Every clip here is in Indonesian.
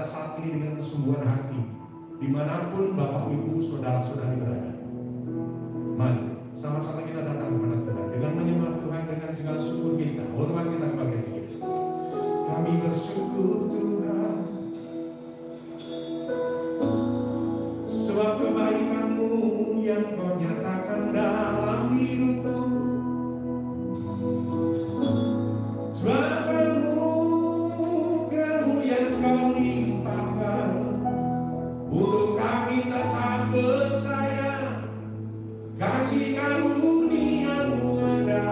pada saat ini dengan kesungguhan hati, dimanapun Bapak Ibu saudara-saudari berada. Mari sama-sama kita datang kepada Tuhan dengan menyembah Tuhan dengan segala syukur kita, hormat kita kepada Dia. Kami bersyukur Tuhan, sebab kebaikan-Mu yang Kau nyatakan dalam hidupku, sebab anugerah-Mu yang Kau limpahkan, untuk kami tetap percaya kasih karunia-Mu ada.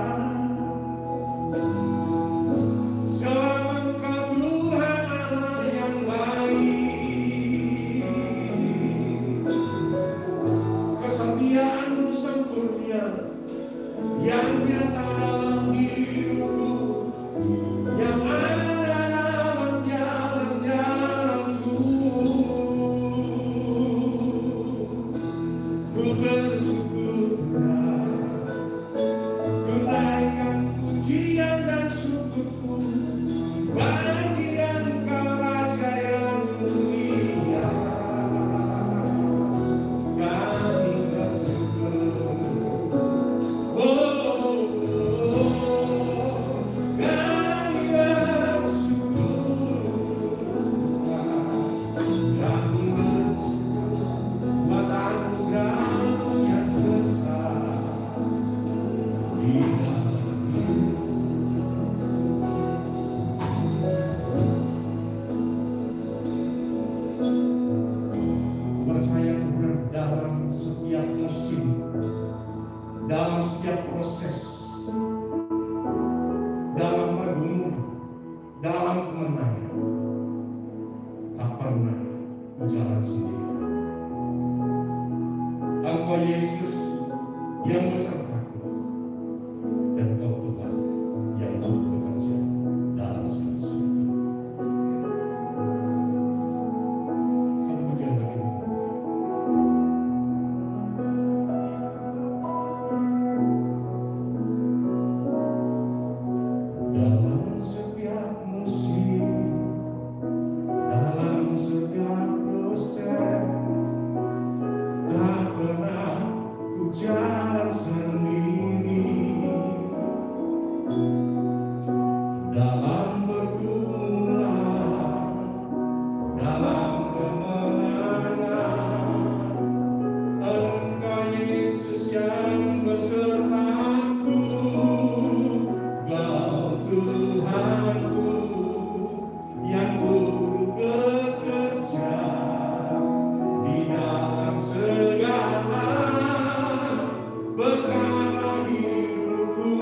Sebab Engkau Tuhan Allah yang baik, kesetiaan-Mu sempurna yang nyata dalam hidupku, yang ada dalam jalan-jalanku. Ku bersyukur Tuhan, ku naikkan pujian dan syukurku bagi Engkau Raja yang mulia. Kami bersyukur, kami bersyukur, kami bersyukur buat anugerah-Mu yang besar di dalam hidup. Percaya Tuhan, dalam setiap musim, dalam setiap proses, dalam pergumulan, dalam kemenangan, tak pernah ku jalan sendiri. Engkau Yesus yang besertaku, dan Kau Tuhan yang turut bekerja dalam segala sesuatu. Satu pujian bagi Tuhan. Dalam setiap musim, dalam setiap proses, tak pernah ku jalan sendiri. Dalam pergumulan, dalam kemenangan, Engkau Yesus yang besertaku. Kau Tuhanku yang turut bekerja di dalam segala perkara hidupku.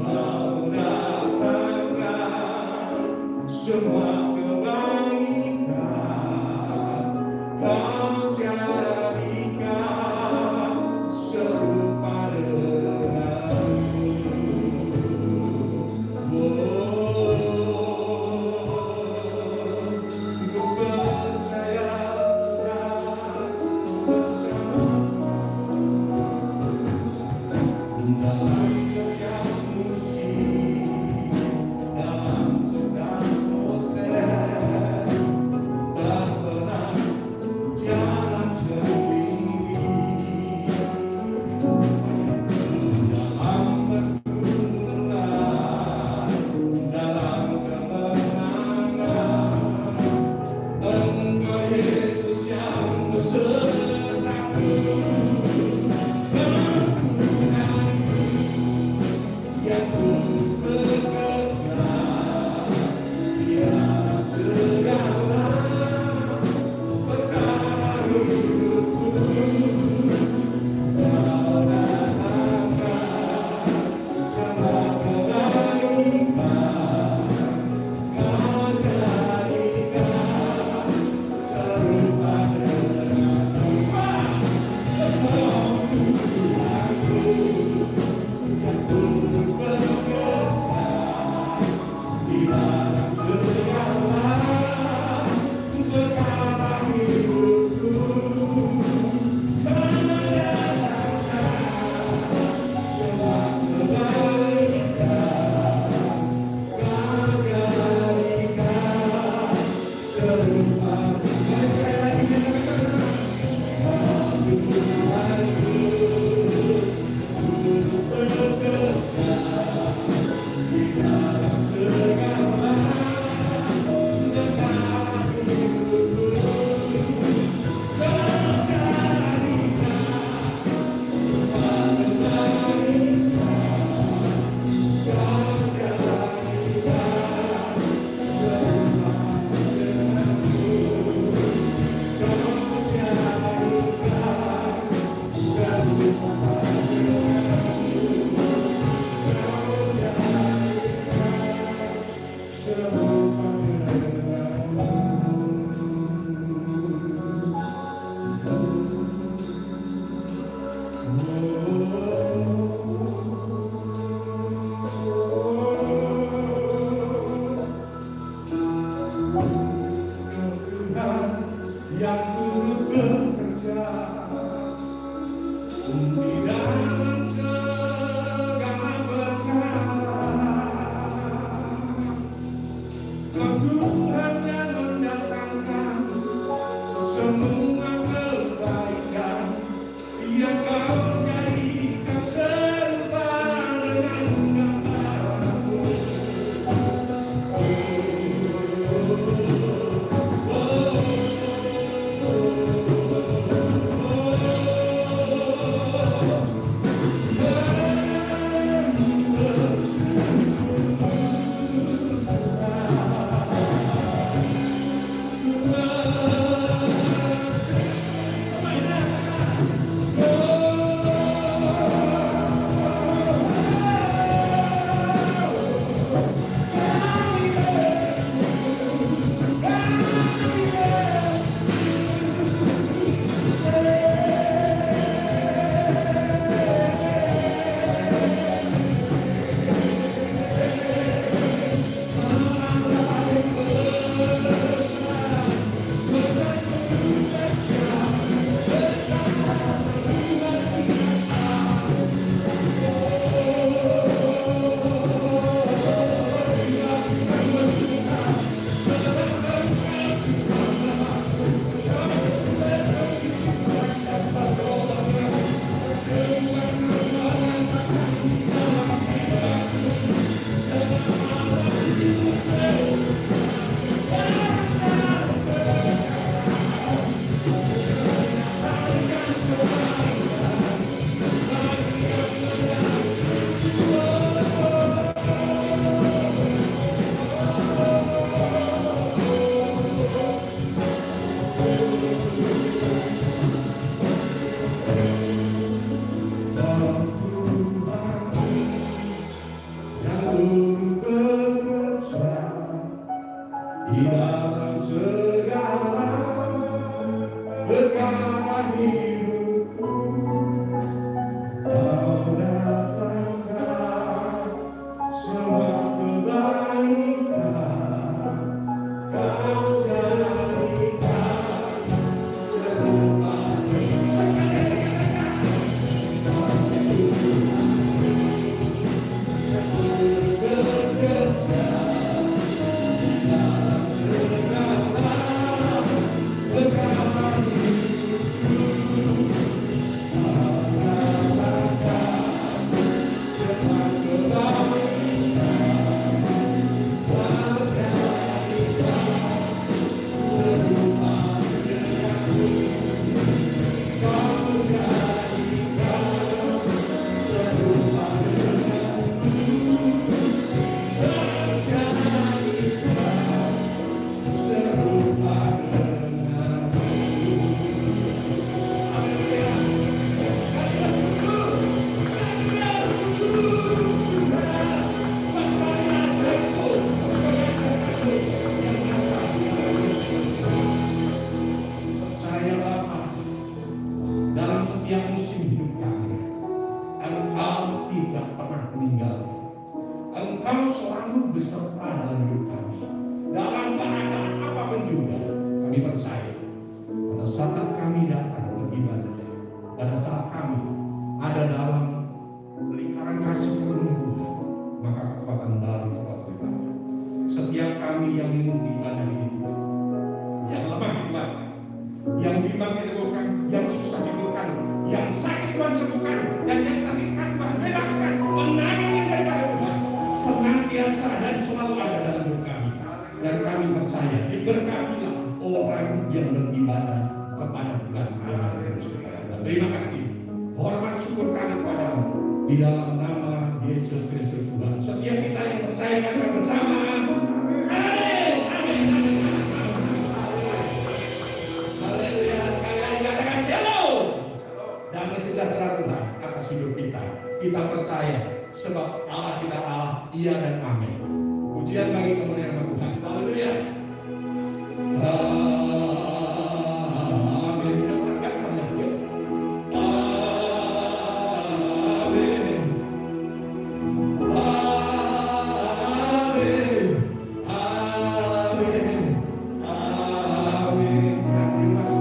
Kau datangkan semua kebaikan, Kau jadikan serupa denganmu. Ku percaya bersama dalam setiap musim, dalam setiap proses, tak pernah jalan sendiri. Dalam pergumulan, dalam kemenangan, Engkau Yesus yang besertaku. Yang turut bekerja di dalam segala perkara hidupku. Kau datangkan semua kebaikan, Kau jadikan serupa yang turut bekerja di dalam segala perkara. Kau Tuhan yang mendatangkan semua kebaikan yang Kau jadikan serupa dengan gambar-Mu. Di dalam segala perkara hidupku, Kau datangkan semua kebaikan, Kau jadikan serupa dalam setiap musim hidup kami. Engkau tidak pernah meninggalkan. Engkau selalu beserta dalam hidup kami. Dalam keadaan apapun juga, kami percaya pada saat kami datang beribadah, pada saat kami ada dalam lingkaran kasih penumbuhan, maka kekuatan baru Kau beribadah. Setiap kami yang mengikuti ibadah ini Tuhan, yang lemah dikuatkan, yang bimbang diteguhkan, yang susah diteguhkan, yang sakit Tuhan sembuhkan, dan yang terikat Tuhan bebaskan, menangani daripada Tuhan senantiasa dan selalu ada dalam hidup kami. Dan kami percaya diberkatilah orang yang beribadah kepada Tuhan Allah dan Saudara. Terima kasih, hormat syukur kami padamu di dalam nama Yesus Kristus Tuhan. Setiap kita yang percaya kata bersama. Damai sejahtera Tuhan atas hidup kita. Kita percaya sebab Allah tidak Allah, Ia dan Amin. Pujian bagi kemuliaan Tuhan. Haleluya. Amin. Angkat sama dia. Amin. Amin. Amin. Amin. Terima kasih.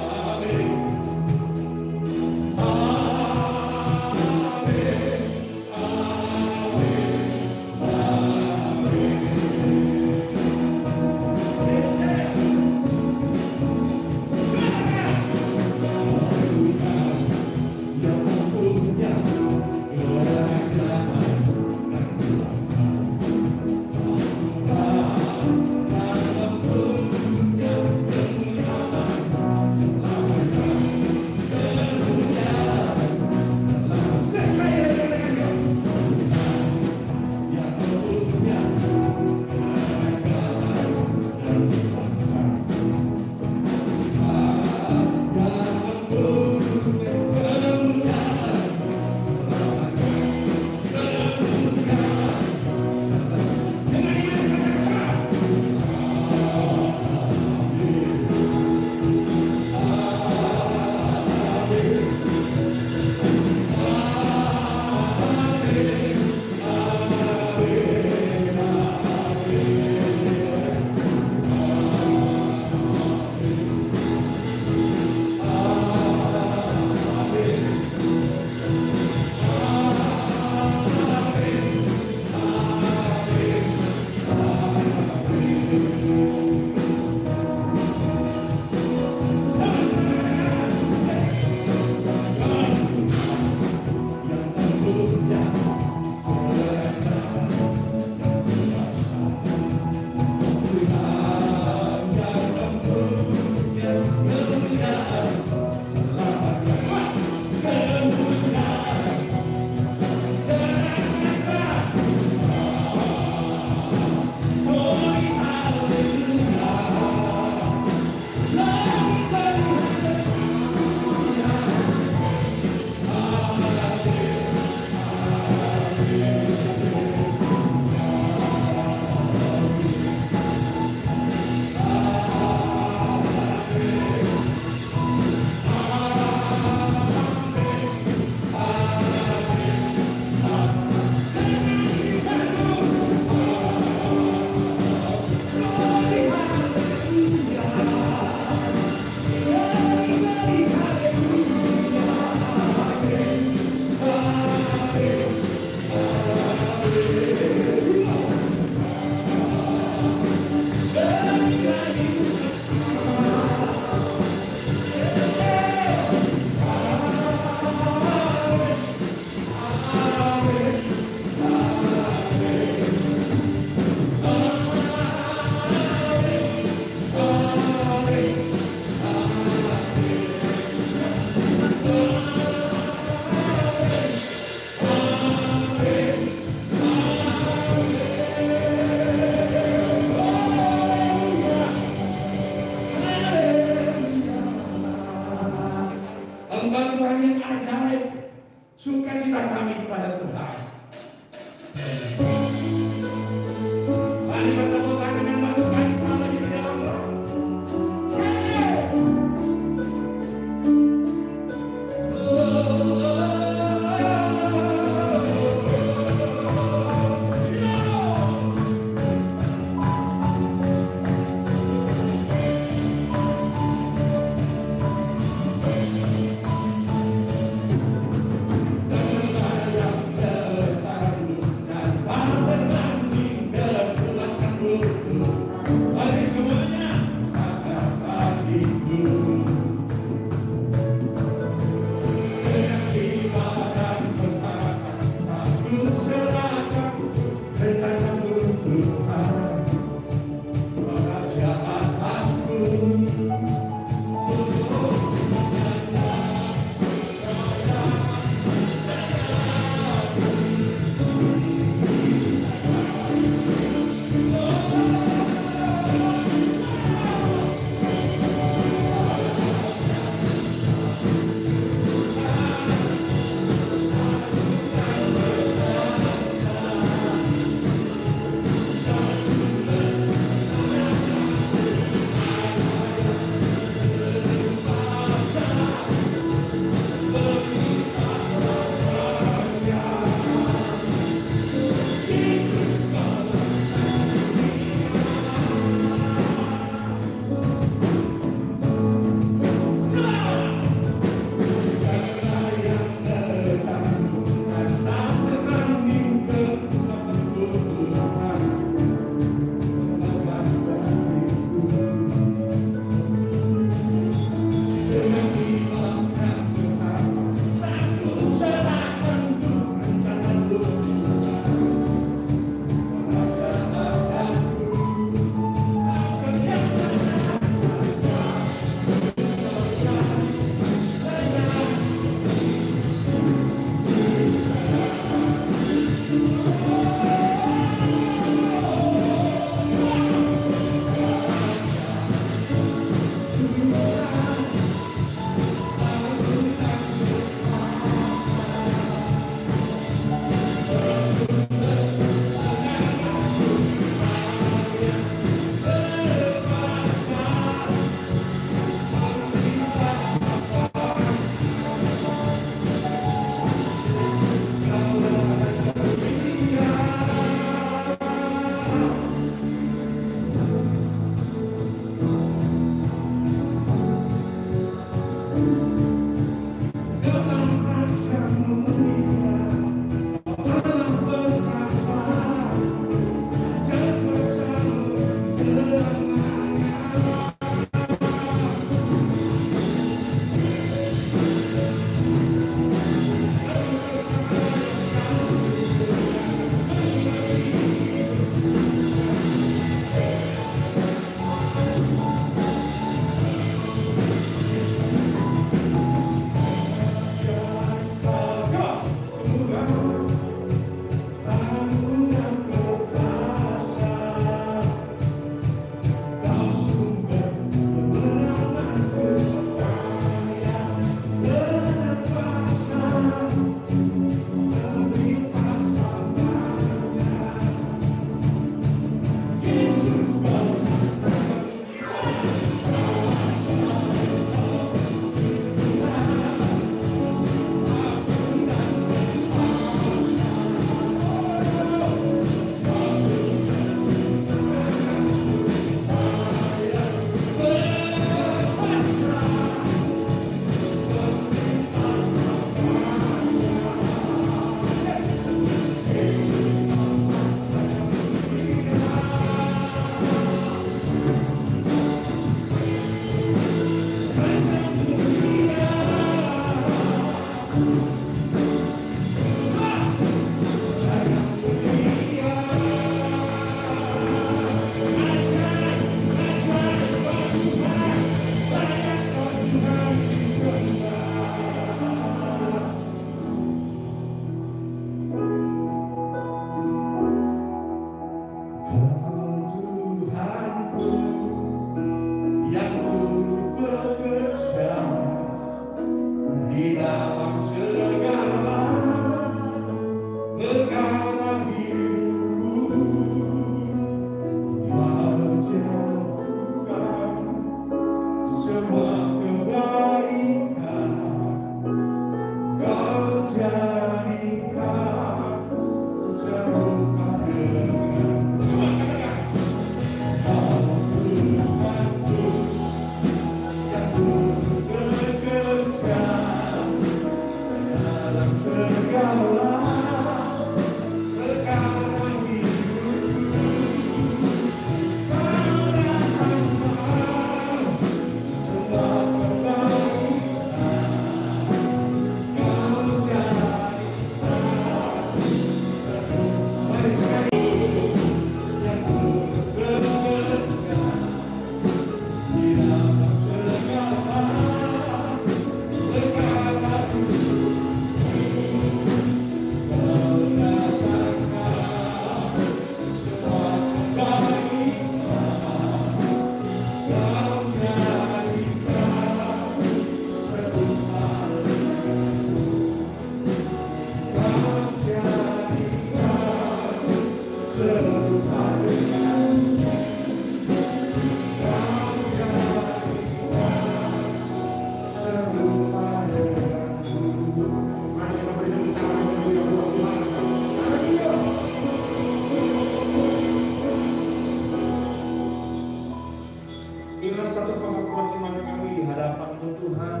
Inilah satu pengakuan iman kami di hadapan-Mu Tuhan.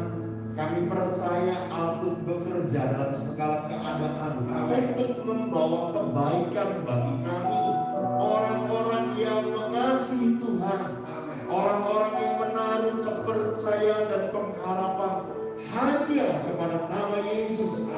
Kami percaya Allah bekerja dalam segala keadaan untuk membawa kebaikan bagi kami. Orang-orang yang mengasihi Tuhan, orang-orang yang menaruh kepercayaan dan pengharapan hanya kepada nama Yesus.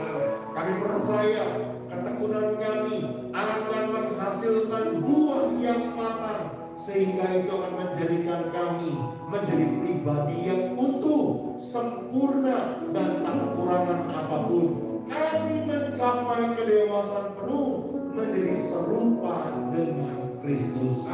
Kami percaya ketekunan kami akan menghasilkan buah yang matang, sehingga itu akan menjadikan kami menjadi pribadi yang utuh, sempurna, dan tak kekurangan apapun. Kami mencapai kedewasaan penuh menjadi serupa dengan Kristus.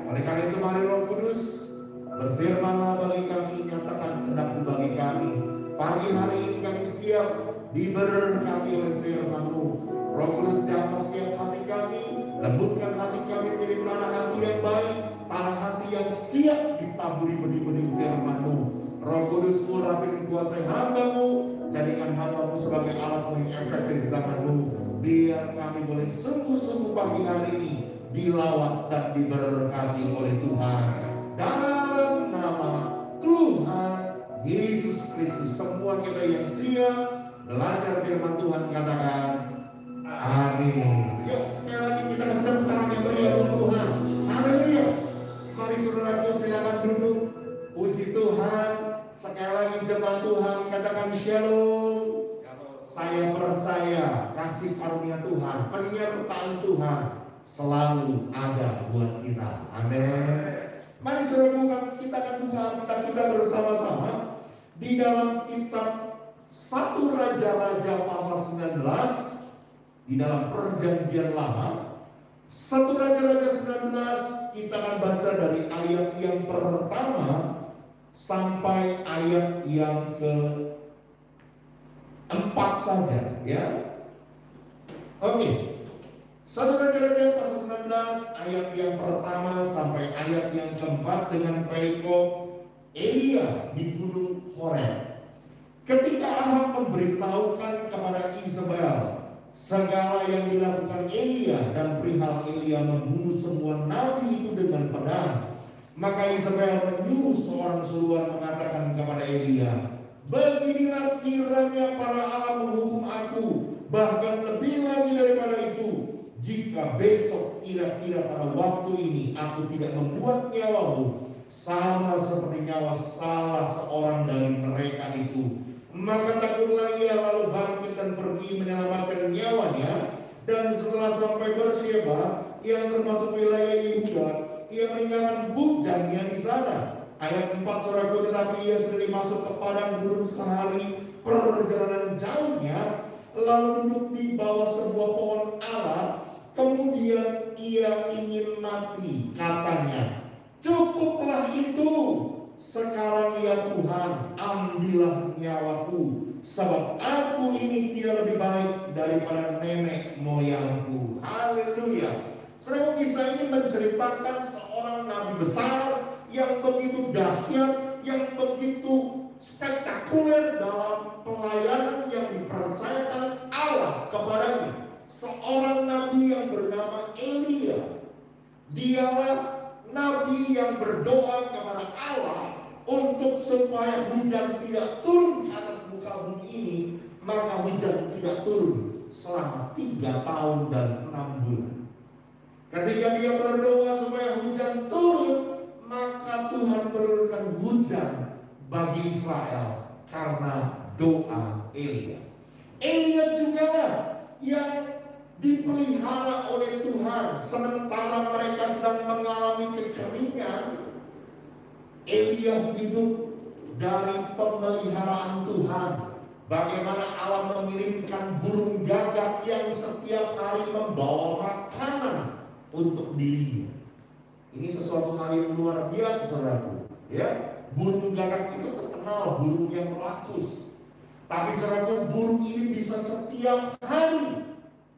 Oleh karena itu mari Roh Kudus berfirmanlah bagi kami, nyatakan kehendak-Mu bagi kami. Pagi hari ini kami siap diberkati oleh firman-Mu. Roh Kudus jamah setiap hati kami, lembutkan hati kami menjadi tanah hati yang baik, tanah hati yang siap ditaburi benih-benih firman-Mu. Roh Kudus urapi dan kuasai hamba-Mu, jadikan hamba-Mu sebagai alat-Mu yang efektif di tangan-Mu. Biar kami boleh sungguh-sungguh pagi hari ini dilawat dan diberkati oleh Tuhan. Dalam nama Tuhan Yesus Kristus, semua kita yang siap belajar firman Tuhan katakan amin. Yuk sekali lagi kita kasih tepuk tangan yang meriah untuk Tuhan. Haleluya. Mari saudaraku silakan duduk. Puji Tuhan. Sekali lagi jemaat Tuhan katakan shalom. Saya percaya kasih karunia Tuhan, penyertaan Tuhan selalu ada buat kita. Amin. Mari saudara kita akan buka Alkitab kita bersama-sama di dalam kitab 1 Raja-Raja pasal 19 di dalam Perjanjian Lama. 1 Raja-Raja 19 kita akan baca dari ayat yang pertama sampai ayat yang ke-4 saja ya. Oke. 1 Raja-Raja pasal 19 ayat yang pertama sampai ayat yang keempat dengan perikop Elia di Gunung Horeb. Ketika Ahab memberitahukan kepada Isabel segala yang dilakukan Elia dan perihal Elia membunuh semua nabi itu dengan pedang, maka Isabel menyuruh seorang suluan mengatakan kepada Elia, beginilah kiranya para Allah menghukum aku, bahkan lebih lagi daripada itu, jika besok kira-kira pada waktu ini aku tidak membuat nyawamu sama seperti nyawa salah seorang dari mereka itu. Maka takutlah ia lalu bangkit dan pergi menyelamatkan nyawanya. Dan setelah sampai Beersheba yang termasuk wilayah Yehuda, ia meninggalkan bujangnya di sana. Ayat 4 saudaraku, tetapi ia sendiri masuk ke padang gurun sehari perjalanan jauhnya, lalu duduk di bawah sebuah pohon ara. Kemudian ia ingin mati, katanya, cukuplah itu, sekarang ya Tuhan, ambillah nyawaku, sebab aku ini tidak lebih baik daripada nenek moyangku. Haleluya. Saudara, kisah ini menceritakan seorang nabi besar yang begitu dahsyat, yang begitu spektakuler dalam pelayanan yang dipercayakan Allah kepadanya. Seorang nabi yang bernama Elia. Dialah nabi yang berdoa kepada Allah untuk supaya hujan tidak turun ke atas muka bumi ini. Maka hujan tidak turun selama 3 tahun dan 6 bulan. Ketika dia berdoa supaya hujan turun, maka Tuhan menurunkan hujan bagi Israel karena doa Elia. Elia juga yang dipelihara oleh Tuhan sementara mereka sedang mengalami kekeringan. Elia hidup dari pemeliharaan Tuhan. Bagaimana Allah mengirimkan burung gagak yang setiap hari membawa makanan untuk dirinya. Ini sesuatu hal yang luar biasa saudaraku ya. Burung gagak itu terkenal burung yang rakus. Tapi saudaraku, burung ini bisa setiap hari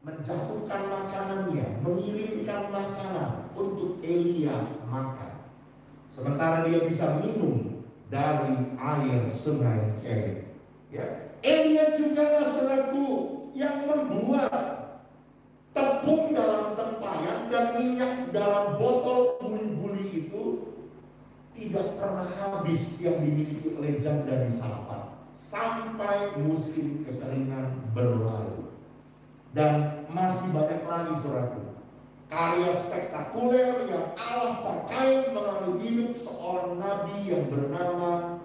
menjatuhkan makanannya, mengirimkan makanan untuk Elia makan. Sementara dia bisa minum dari air sungai Kerit. Ya. Elia juga saudaraku yang membuat tepung dalam tempayan dan minyak dalam botol buli-buli itu tidak pernah habis yang dimiliki oleh janda di Sarfat sampai musim kekeringan berlalu. Dan masih banyak lagi saudaraku karya spektakuler yang Allah pakai melalui hidup seorang nabi yang bernama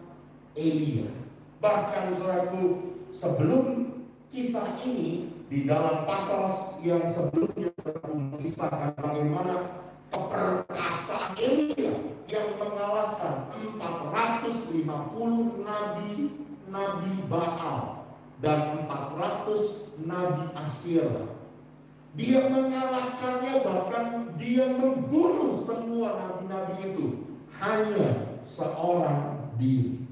Elia. Bahkan saudaraku, sebelum kisah ini, di dalam pasal yang sebelumnya mengisahkan bagaimana keperkasaan Elia yang mengalahkan 450 nabi Baal dan 400 nabi Asyera. Dia mengalahkannya, bahkan dia membunuh semua nabi-nabi itu hanya seorang diri.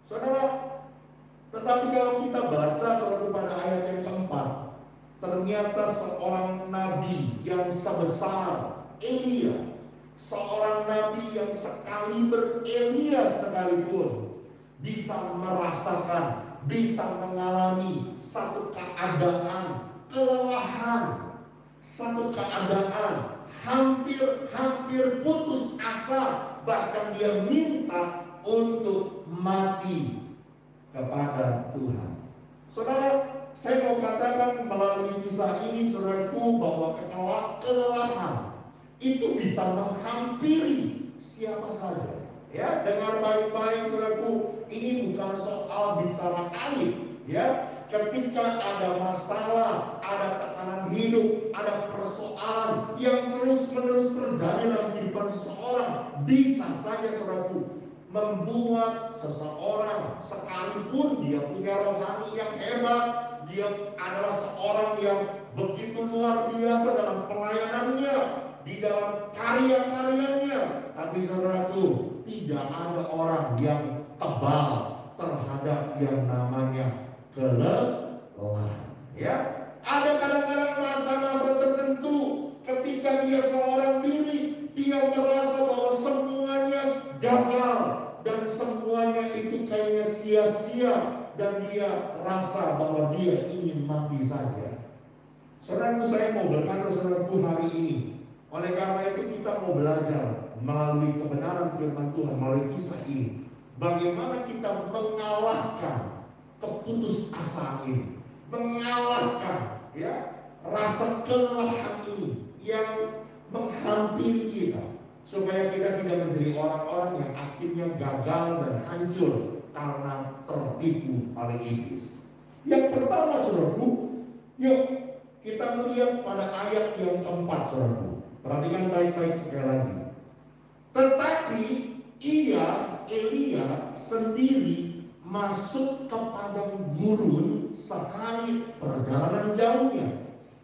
Saudara, tetapi kalau kita baca saudara pada ayat yang keempat, ternyata seorang nabi yang sebesar Elia, seorang nabi yang sekaliber Elia sekalipun, bisa merasakan, bisa mengalami satu keadaan kelelahan, satu keadaan hampir putus asa, bahkan dia minta untuk mati kepada Tuhan. Saudara, saya mau katakan melalui kisah ini saudaraku bahwa kelelahan itu bisa menghampiri siapa saja. Ya, dengar baik-baik saudaraku, ini bukan soal bicara aib, ya. Ketika ada masalah, ada tekanan hidup, ada persoalan yang terus-menerus terjadi dalam kehidupan seseorang, bisa saja saudaraku membuat seseorang, sekalipun dia punya rohani yang hebat, dia adalah seorang yang begitu luar biasa dalam pelayanannya, di dalam karya-karyanya, tapi saudaraku, tidak ada orang yang tebal terhadap yang namanya kelelahan. Ya, ada kadang-kadang masa-masa tertentu ketika dia seorang diri, dia merasa bahwa semuanya gagal dan semuanya itu kayaknya sia-sia, dan dia rasa bahwa dia ingin mati saja. Saudaraku, saya mau berkata saudaraku hari ini, oleh karena itu kita mau belajar melalui kebenaran firman Tuhan, melalui kisah ini, bagaimana kita mengalahkan keputusasaan ini, mengalahkan ya rasa kelelahan ini yang menghampiri kita, supaya kita tidak menjadi orang-orang yang akhirnya gagal dan hancur karena tertipu oleh iblis. Yang pertama saudaraku, yuk kita melihat pada ayat yang keempat saudaraku. Perhatikan baik-baik sekali lagi. Tetapi Elia sendiri masuk ke padang gurun sehari perjalanan jauhnya.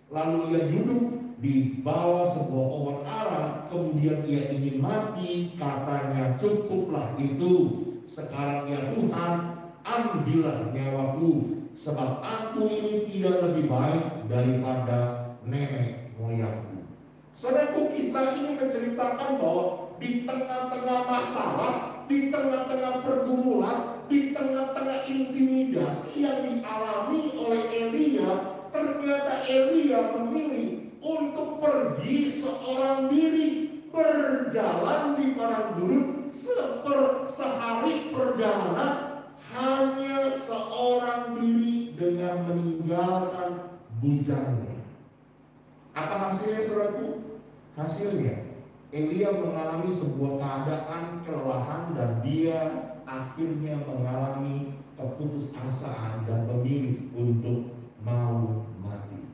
Lalu ia duduk di bawah sebuah pohon ara. Kemudian ia ingin mati. Katanya, cukuplah itu. Sekarang ya Tuhan, ambillah nyawaku, sebab aku ini tidak lebih baik daripada nenek moyangku. Saudaraku, kisah ini menceritakan bahwa di tengah-tengah masalah, di tengah-tengah pergumulan, di tengah-tengah intimidasi yang dialami oleh Elia, ternyata Elia memilih untuk pergi seorang diri, berjalan di padang gurun sehari perjalanan, hanya seorang diri dengan meninggalkan bujangnya. Apa hasilnya saudaraku? Hasilnya Elia mengalami sebuah keadaan kelelahan dan dia akhirnya mengalami keputusasaan dan memilih untuk mau mati.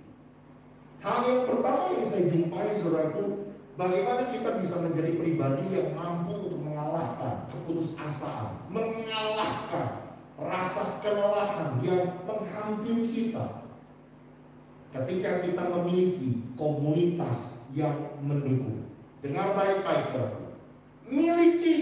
Hal yang pertama yang saya jumpai saudaraku, bagaimana kita bisa menjadi pribadi yang mampu untuk mengalahkan keputusasaan, mengalahkan rasa kelelahan yang menghampiri kita. Ketika kita memiliki komunitas yang mendukung. Dengar baik-baik saudaraku. Miliki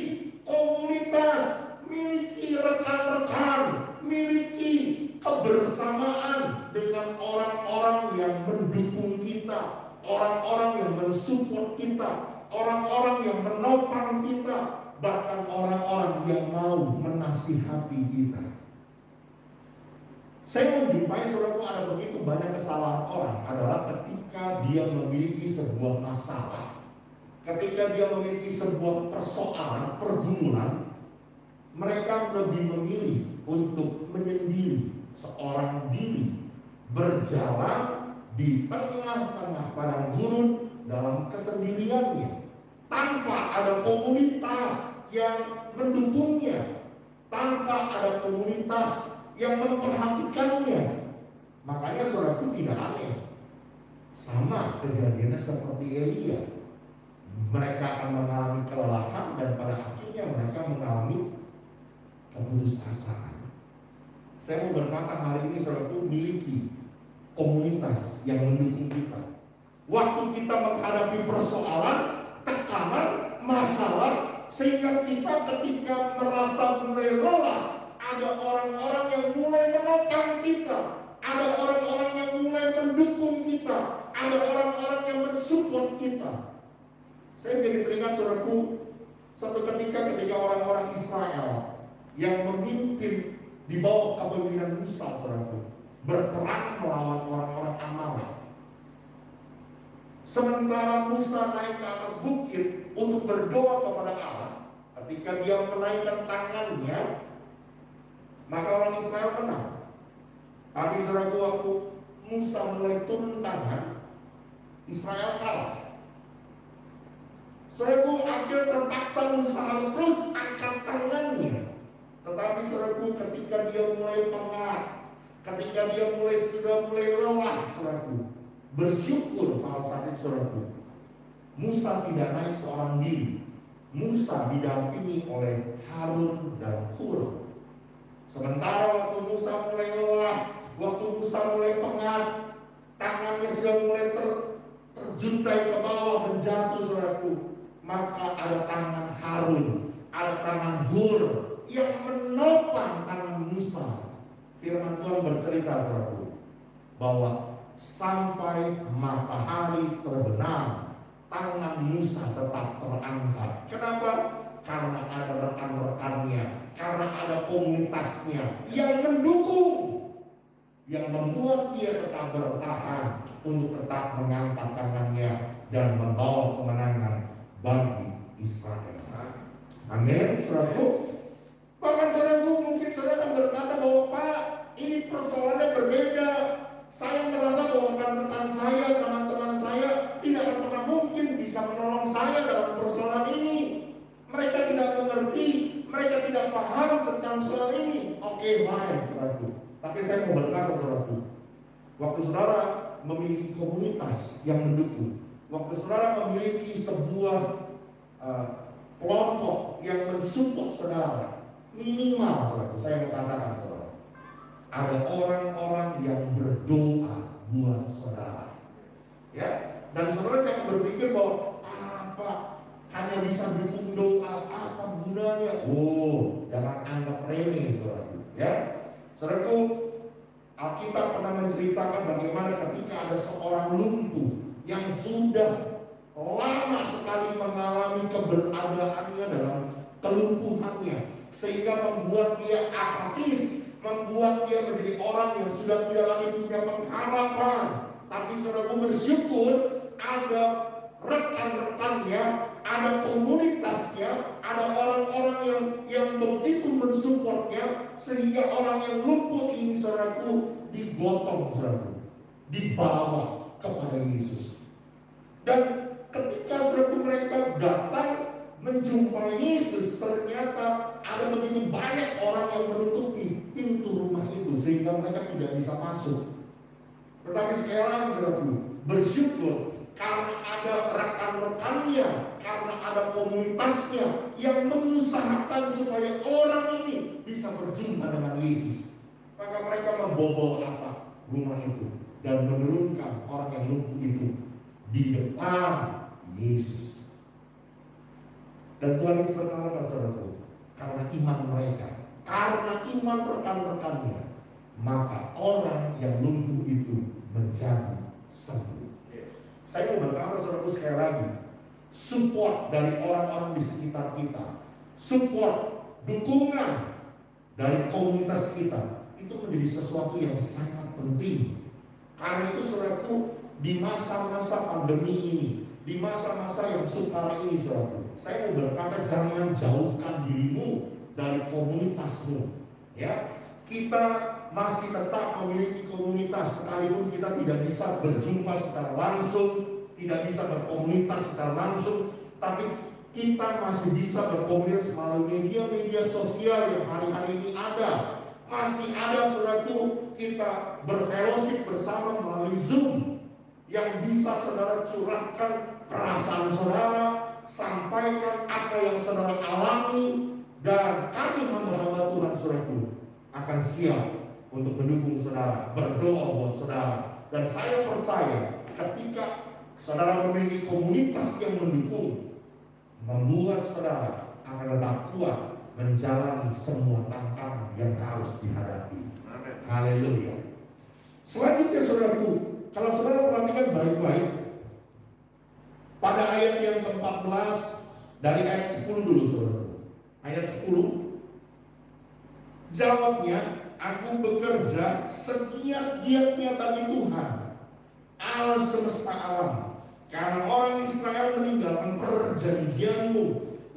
komunitas, miliki rekan-rekan, miliki kebersamaan dengan orang-orang yang mendukung kita, orang-orang yang mensupport kita, orang-orang yang menopang kita, bahkan orang-orang yang mau menasihati kita. Saya menjumpai saudaraku ada begitu banyak kesalahan orang adalah ketika dia memiliki sebuah masalah, ketika dia memiliki sebuah persoalan, pergumulan, mereka lebih memilih untuk menyendiri seorang diri, berjalan di tengah-tengah padang gurun dalam kesendiriannya, tanpa ada komunitas yang mendukungnya, tanpa ada komunitas yang memperhatikannya. Makanya saudaraku tidak aneh, sama kejadiannya seperti Elia. Mereka akan mengalami kelelahan dan pada akhirnya mereka mengalami keputusasaan. Saya mau berkata hari ini saudaraku, miliki komunitas yang mendukung kita. Waktu kita menghadapi persoalan, tekanan, masalah, sehingga kita ketika merasa mulai lelah, ada orang-orang yang mulai menopang kita, ada orang-orang yang mulai mendukung kita, ada orang-orang yang mensupport kita. Saya jadi teringat saudaraku, satu ketika orang-orang Israel yang memimpin di bawah kepemimpinan Musa, saudaraku, berperang melawan orang-orang Amalek. Sementara Musa naik ke atas bukit untuk berdoa kepada Allah, ketika dia menaikkan tangannya, maka orang Israel menang. Tapi saudaraku, waktu Musa mulai turun tangan, Israel kalah. Saudaraku, akhirnya terpaksa Musa harus terus angkat tangannya. Tetapi saudaraku, ketika dia mulai pengat, ketika dia sudah mulai lelah, saudaraku, bersyukur pada saat itu saudaraku, Musa tidak naik seorang diri. Musa didampingi oleh Harun dan Hur. Sementara waktu Musa mulai lelah, waktu Musa mulai pengat, tangannya sudah mulai terjuntai ke bawah, menjatuh saudaraku, maka ada tangan Harun, ada tangan Hur yang menopang tangan Musa. Firman Tuhan bercerita saudaraku, bahwa sampai matahari terbenam, tangan Musa tetap terangkat. Kenapa? Karena ada rekan-rekannya, karena ada komunitasnya yang mendukung, yang membuat dia tetap bertahan untuk tetap mengangkat tangannya dan membawa kemenangan bagi Israel. Amin, saudaraku. Bahkan saudaraku, mungkin saudara akan berkata bahwa Pak, ini persoalannya berbeda. Saya merasa bahwa rekan-rekan saya, teman-teman saya tidak akan pernah mungkin bisa menolong saya dalam persoalan ini. Mereka tidak mengerti, mereka tidak paham tentang soal ini. Oke, baik, saudaraku. Tapi saya mau berkata, saudaraku, waktu saudara memiliki komunitas yang mendukung, waktu saudara memiliki sebuah kelompok yang mensupport saudara, minimal, saudaraku, saya mau katakan, saudara, ada orang-orang yang berdoa buat saudara, ya. Dan saudara jangan berpikir bahwa apa hanya bisa dukung doa, apa gunanya? Oh, jangan anggap remeh, saudaraku, ya. Saudaraku, Alkitab pernah menceritakan bagaimana ketika ada seorang lumpuh yang sudah lama sekali mengalami keberadaannya dalam kelumpuhannya, sehingga membuat dia apatis, membuat dia menjadi orang yang sudah tidak lagi punya pengharapan. Tapi saudaraku bersyukur ada rekan-rekannya, ada komunitasnya, ada orang-orang yang begitu mensupportnya, sehingga orang yang lumpuh ini saudaraku digotong, saudaraku, dibawa kepada Yesus. Dan ketika saudaraku mereka datang menjumpai Yesus, ternyata ada begitu banyak orang yang menutupi pintu rumah itu sehingga mereka tidak bisa masuk. Tetapi sekali lagi saudaraku, bersyukur karena ada rekan-rekannya, karena ada komunitasnya yang mengusahakan supaya orang ini bisa berjumpa dengan Yesus. Maka mereka membobol atap rumah itu dan menurunkan orang yang lumpuh itu di depan Yesus. Dan Tuhan Yesus berkata, saudaraku, karena iman mereka, karena iman rekan-rekannya, maka orang yang lumpuh itu menjadi sembuh. Saya mau berkata saudaraku sekali lagi, support dari orang-orang di sekitar kita, support, dukungan dari komunitas kita, itu menjadi sesuatu yang sangat penting. Karena itu saudaraku, di masa-masa pandemi ini, di masa-masa yang sukar ini saudaraku, saya mau berkata jangan jauhkan dirimu dari komunitasmu. Ya, kita masih tetap memiliki komunitas sekalipun kita tidak bisa berjumpa secara langsung, tidak bisa berkomunitas secara langsung, tapi kita masih bisa berkomunikasi melalui media-media sosial yang hari-hari ini ada. Masih ada saudaraku, kita berfellowship bersama melalui Zoom, yang bisa saudara curahkan perasaan saudara, sampaikan apa yang saudara alami, dan kami hamba-hamba Tuhan saudaraku akan siap untuk mendukung saudara, berdoa buat saudara. Dan saya percaya ketika saudara memiliki komunitas yang mendukung, membuat saudara akan tetap kuat menjalani semua tantangan yang harus dihadapi. Haleluya. Selanjutnya saudaraku, kalau saudara perhatikan baik-baik, pada ayat yang ke-14 dari ayat 10 dulu saudaraku. Ayat 10, jawabnya, aku bekerja segiat-giatnya bagi Tuhan, Allah semesta alam, karena orang Israel meninggalkan perjanjianmu,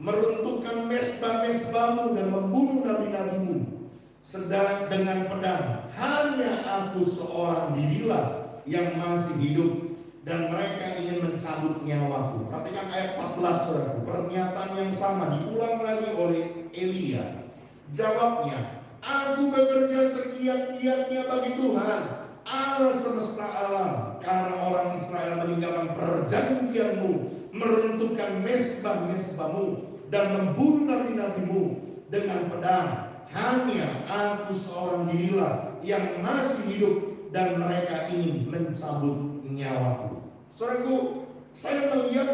meruntuhkan mesbah-mesbahmu dan membunuh nabi-nabimu. Sedang dengan pedang hanya aku seorang dirilah yang masih hidup, dan mereka ingin mencabut nyawaku. Perhatikan ayat 14 saudaraku, pernyataan yang sama diulang lagi oleh Elia. Jawabnya, aku bekerja segiat-giatnya bagi Tuhan, Allah semesta alam, karena orang Israel meninggalkan perjanjianmu, meruntuhkan mesbah-mesbahmu dan membunuh nabi-nabimu dengan pedang. Hanya aku seorang dirilah yang masih hidup, dan mereka ingin mencabut nyawaku. Saudaraku, saya melihat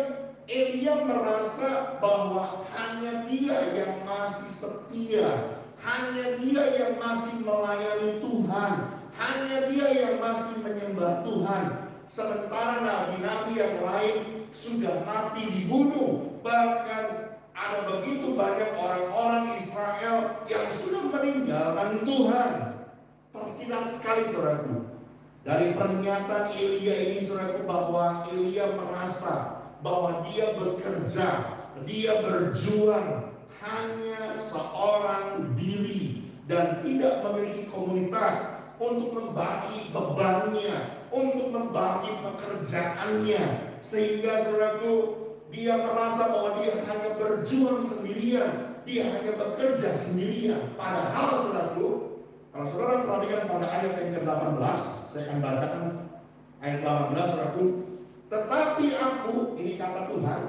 Elia merasa bahwa hanya dia yang masih setia, hanya dia yang masih melayani Tuhan, hanya dia yang masih menyembah Tuhan. Sementara nabi-nabi yang lain sudah mati dibunuh. Bahkan ada begitu banyak orang-orang Israel yang sudah meninggalkan Tuhan. Tersirat sekali saudaraku dari pernyataan Elia ini saudaraku, bahwa Elia merasa bahwa dia bekerja, dia berjuang hanya seorang diri dan tidak memiliki komunitas untuk membagi bebannya, untuk membagi pekerjaannya, sehingga saudaraku dia merasa bahwa dia hanya berjuang sendirian, dia hanya bekerja sendirian. Padahal saudaraku, kalau saudara perhatikan pada ayat yang ke-18, saya akan bacakan ayat 18 saudaraku. Tetapi aku, ini kata Tuhan,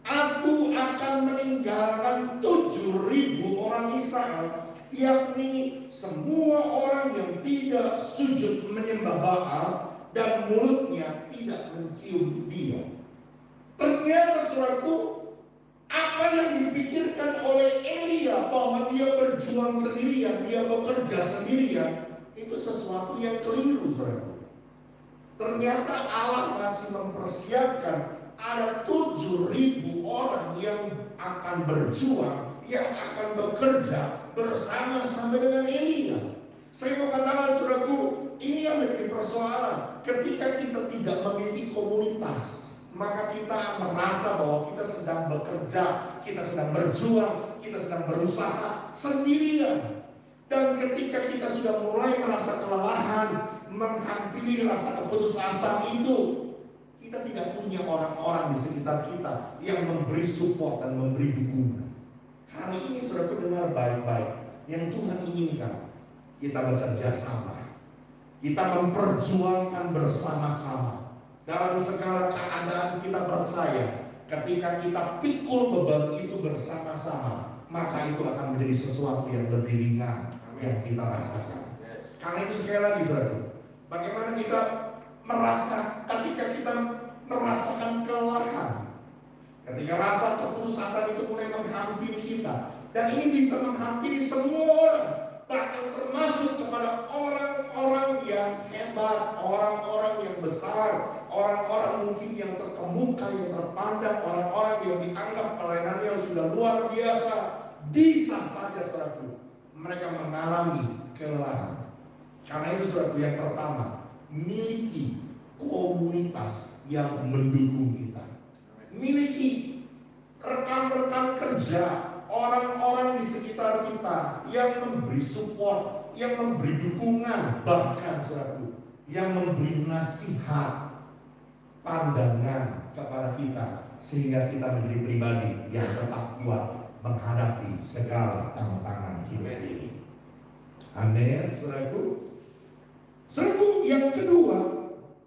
aku akan meninggalkan 7.000 orang Israel, yakni semua orang yang tidak sujud menyembah Baal dan mulutnya tidak mencium dia. Ternyata saudaraku, apa yang dipikirkan oleh Elia bahwa dia berjuang sendirian, dia bekerja sendirian, itu sesuatu yang keliru saudaraku. Ternyata Allah masih mempersiapkan ada 7.000 orang yang akan berjuang, yang akan bekerja bersama-sama dengan Elia. Saya mau katakan saudaraku, ini yang menjadi persoalan. Ketika kita tidak memiliki komunitas, maka kita merasa bahwa kita sedang bekerja, kita sedang berjuang, kita sedang berusaha sendirian. Dan ketika kita sudah mulai merasa kelelahan, menghampiri rasa keputusasaan itu, kita tidak punya orang-orang di sekitar kita yang memberi support dan memberi dukungan. Hari ini saudara dengar baik-baik, yang Tuhan inginkan kita bekerja sama, kita memperjuangkan bersama-sama. Dalam segala keadaan kita percaya, ketika kita pikul beban itu bersama-sama, maka itu akan menjadi sesuatu yang lebih ringan yang kita rasakan. Karena itu sekali lagi saudara, bagaimana kita merasa ketika kita merasakan kelelahan, ketika rasa keputusasaan itu mulai menghampiri kita, dan ini bisa menghampiri semua orang, bahkan termasuk kepada orang-orang yang hebat, orang-orang yang besar, orang-orang mungkin yang terkemuka, yang terpandang, orang-orang yang dianggap pelayanannya sudah luar biasa, bisa saja saudaraku mereka mengalami kelelahan. Karena itu saudaraku, yang pertama, miliki komunitas yang mendukung kita. Miliki rekan-rekan kerja, orang-orang di sekitar kita yang memberi support, yang memberi dukungan, bahkan saudaraku, yang memberi nasihat, pandangan kepada kita, sehingga kita menjadi pribadi yang tetap kuat menghadapi segala tantangan hidup ini. Amin, saudaraku. Saudaraku, yang kedua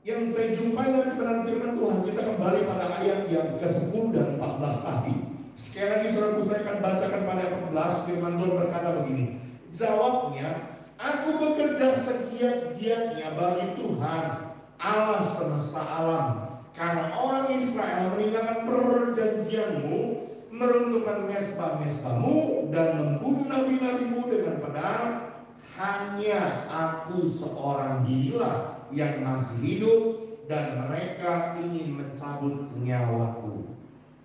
yang saya jumpai dari kebenaran firman Tuhan, kita kembali pada ayat yang ke-10 dan 14 tadi. Sekali lagi saudaraku, saya akan bacakan pada ayat 14. Firman Tuhan berkata begini, jawabnya, aku bekerja segiat-giatnya bagi Tuhan Allah semesta alam, karena orang Israel meninggalkan perjanjianmu, meruntuhkan mezbah-mezbahmu, dan membunuh nabi-nabimu dengan pedang. Hanya aku seorang dirilah yang masih hidup, dan mereka ingin mencabut nyawaku.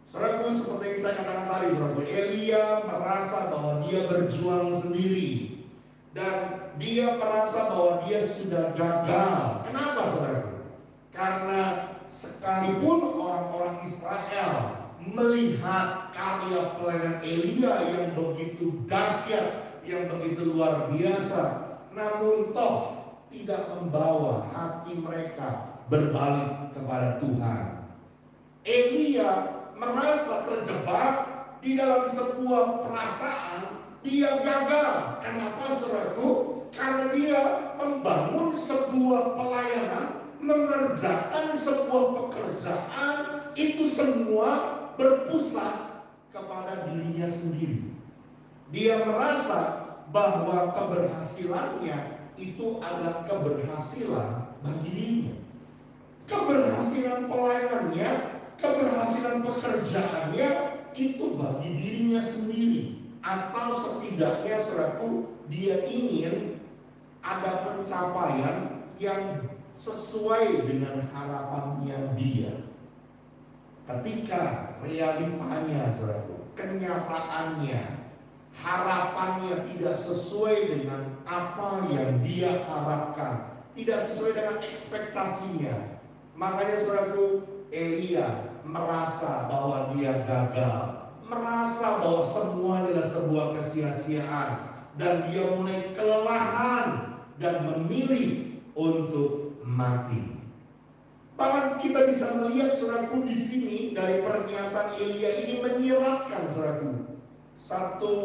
Saudaraku, seperti yang saya katakan tadi, saudaraku, Elia merasa bahwa dia berjuang sendiri, dan dia merasa bahwa dia sudah gagal. Kenapa saudaraku? Karena sekalipun orang-orang Israel melihat karya pelayanan Elia yang begitu dahsyat, yang begitu luar biasa, namun toh tidak membawa hati mereka berbalik kepada Tuhan. Elia merasa terjebak di dalam sebuah perasaan dia gagal. Kenapa saudaraku? Karena dia membangun sebuah pelayanan, mengerjakan sebuah pekerjaan, itu semua berpusat kepada dirinya sendiri. Dia merasa bahwa keberhasilannya itu adalah keberhasilan bagi dirinya. Keberhasilan pelayanannya, keberhasilan pekerjaannya itu bagi dirinya sendiri. Atau setidaknya saudaraku, dia ingin ada pencapaian yang sesuai dengan harapannya dia. Ketika realitanya saudaraku, kenyataannya, harapannya tidak sesuai dengan apa yang dia harapkan, tidak sesuai dengan ekspektasinya, makanya saudaraku, Elia merasa bahwa dia gagal, merasa bahwa semua adalah sebuah kesia-siaan, dan dia mulai kelelahan dan memilih untuk mati. Bahkan kita bisa melihat saudaraku di sini dari pernyataan Elia ini menyiratkan saudaraku satu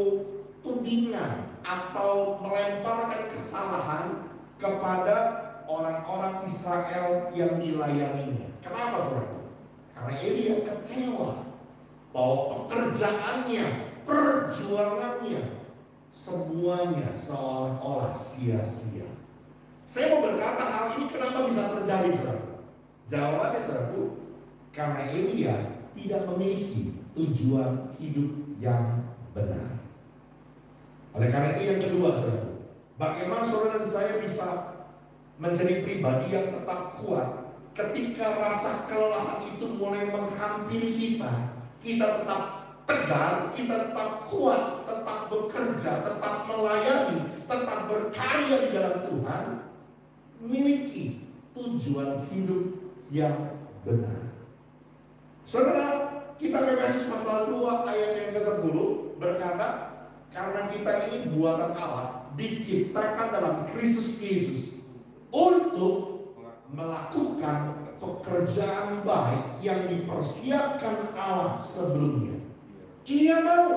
tudingan atau melemparkan kesalahan kepada orang-orang Israel yang dilayaninya. Kenapa saudaraku? Karena Elia kecewa bahwa pekerjaannya, perjuangannya, semuanya seolah-olah sia-sia. Saya mau berkata hal ini kenapa bisa terjadi saudaraku? Jawabannya saudaraku, karena Elia tidak memiliki tujuan hidup yang benar. Oleh karena itu yang kedua saudaraku, bagaimana saudara dan saya bisa menjadi pribadi yang tetap kuat ketika rasa kelelahan itu mulai menghampiri kita. Kita tetap tegar, kita tetap kuat, tetap bekerja, tetap melayani, tetap berkarya di dalam Tuhan, memiliki tujuan hidup yang benar. Saudara, kita Efesus pasal 2 ayat yang ke-10 berkata, karena kita ini buatan Allah, diciptakan dalam Kristus Yesus untuk melakukan pekerjaan baik yang dipersiapkan Allah sebelumnya. Ia mau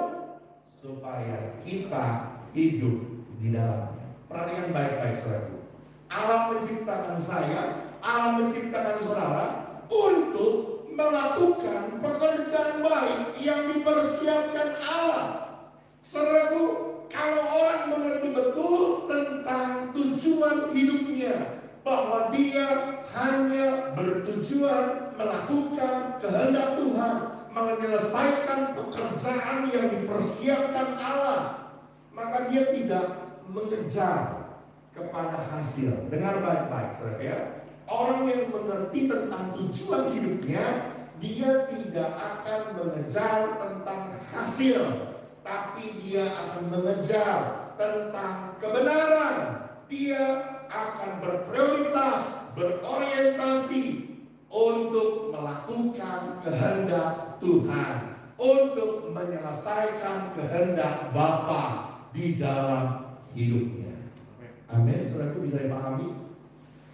supaya kita hidup di dalamnya. Perhatikan baik-baik saudaraku. Allah menciptakan saya, Allah menciptakan saudara untuk melakukan pekerjaan baik yang dipersiapkan Allah. Saudaraku, kalau orang mengerti betul tentang tujuan hidupnya, bahwa dia hanya bertujuan melakukan kehendak Tuhan, menyelesaikan pekerjaan yang dipersiapkan Allah, maka dia tidak mengejar kepada hasil. Dengar baik-baik saudara ya. Orang yang mengerti tentang tujuan hidupnya, dia tidak akan mengejar tentang hasil, tapi dia akan mengejar tentang kebenaran. Dia akan berprioritas, berorientasi untuk melakukan kehendak Tuhan, untuk menyelesaikan kehendak Bapa di dalam hidupnya. Amin. Saudaraku, bisa dipahami?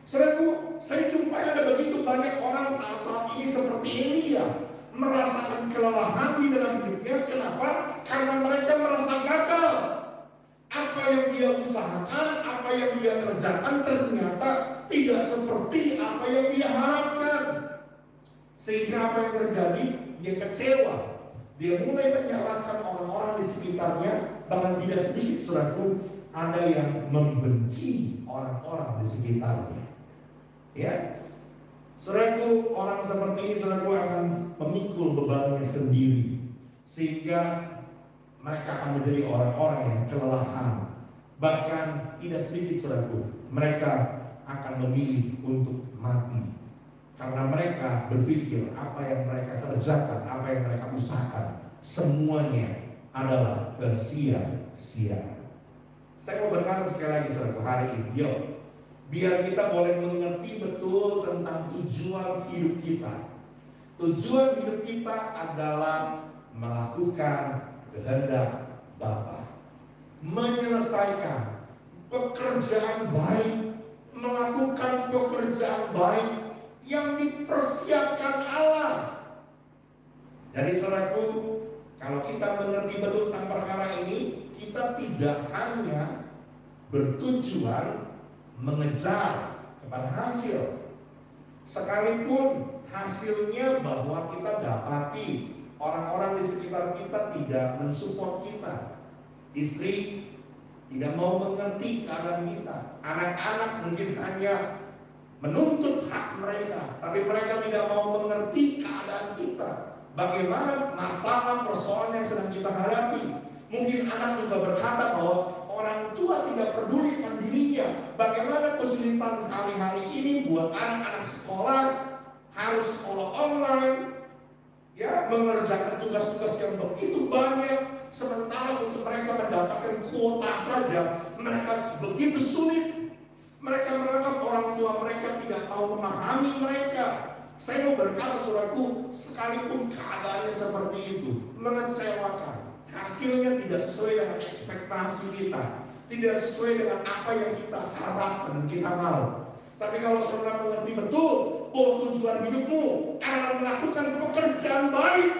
Saudaraku, saya jumpai ada begitu banyak orang saat ini seperti Elia, merasakan kelelahan di dalam hidupnya. Kenapa? Karena mereka merasa gagal. Apa yang dia usahakan, apa yang dia kerjakan ternyata tidak seperti apa yang dia harapkan. Sehingga apa yang terjadi? Dia kecewa. Dia mulai menyalahkan orang-orang di sekitarnya. Bahkan tidak sedikit, saudaraku, ada yang membenci orang-orang di sekitarnya. Ya, saudaraku, orang seperti ini, saudaraku, akan memikul bebannya sendiri, sehingga mereka akan menjadi orang-orang yang kelelahan. Bahkan tidak sedikit, saudaraku, mereka akan memilih untuk mati, karena mereka berpikir apa yang mereka kerjakan, apa yang mereka usahakan, semuanya adalah kesia-siaan. Saya mau berkata sekali lagi, saudaraku, hari ini, yuk, biar kita boleh mengerti betul tentang tujuan hidup kita. Tujuan hidup kita adalah melakukan kehendak Bapa, menyelesaikan pekerjaan baik, melakukan pekerjaan baik yang dipersiapkan Allah. Jadi saudaraku, kalau kita mengerti betul tentang perkara ini, kita tidak hanya bertujuan mengejar kepada hasil, sekalipun hasilnya bahwa kita dapati orang-orang di sekitar kita tidak mensupport kita, istri tidak mau mengerti keadaan kita, anak-anak mungkin hanya menuntut hak mereka, tapi mereka tidak mau mengerti keadaan kita, bagaimana masalah persoalan yang sedang kita hadapi. Mungkin anak juga berkata bahwa orang tua tidak peduli dengan dirinya. Bagaimana kesulitan hari-hari ini buat anak-anak sekolah, harus sekolah online, ya, mengerjakan tugas-tugas yang begitu banyak, sementara untuk mereka mendapatkan kuota saja mereka begitu sulit. Mereka menganggap orang tua mereka tidak mau memahami mereka. Saya mau berkata, saudaraku, sekalipun keadaannya seperti itu, mengecewakan, hasilnya tidak sesuai dengan ekspektasi kita, tidak sesuai dengan apa yang kita harapkan dan kita mau. Tapi kalau saudara mengerti betul bahwa tujuan hidupmu adalah melakukan pekerjaan baik,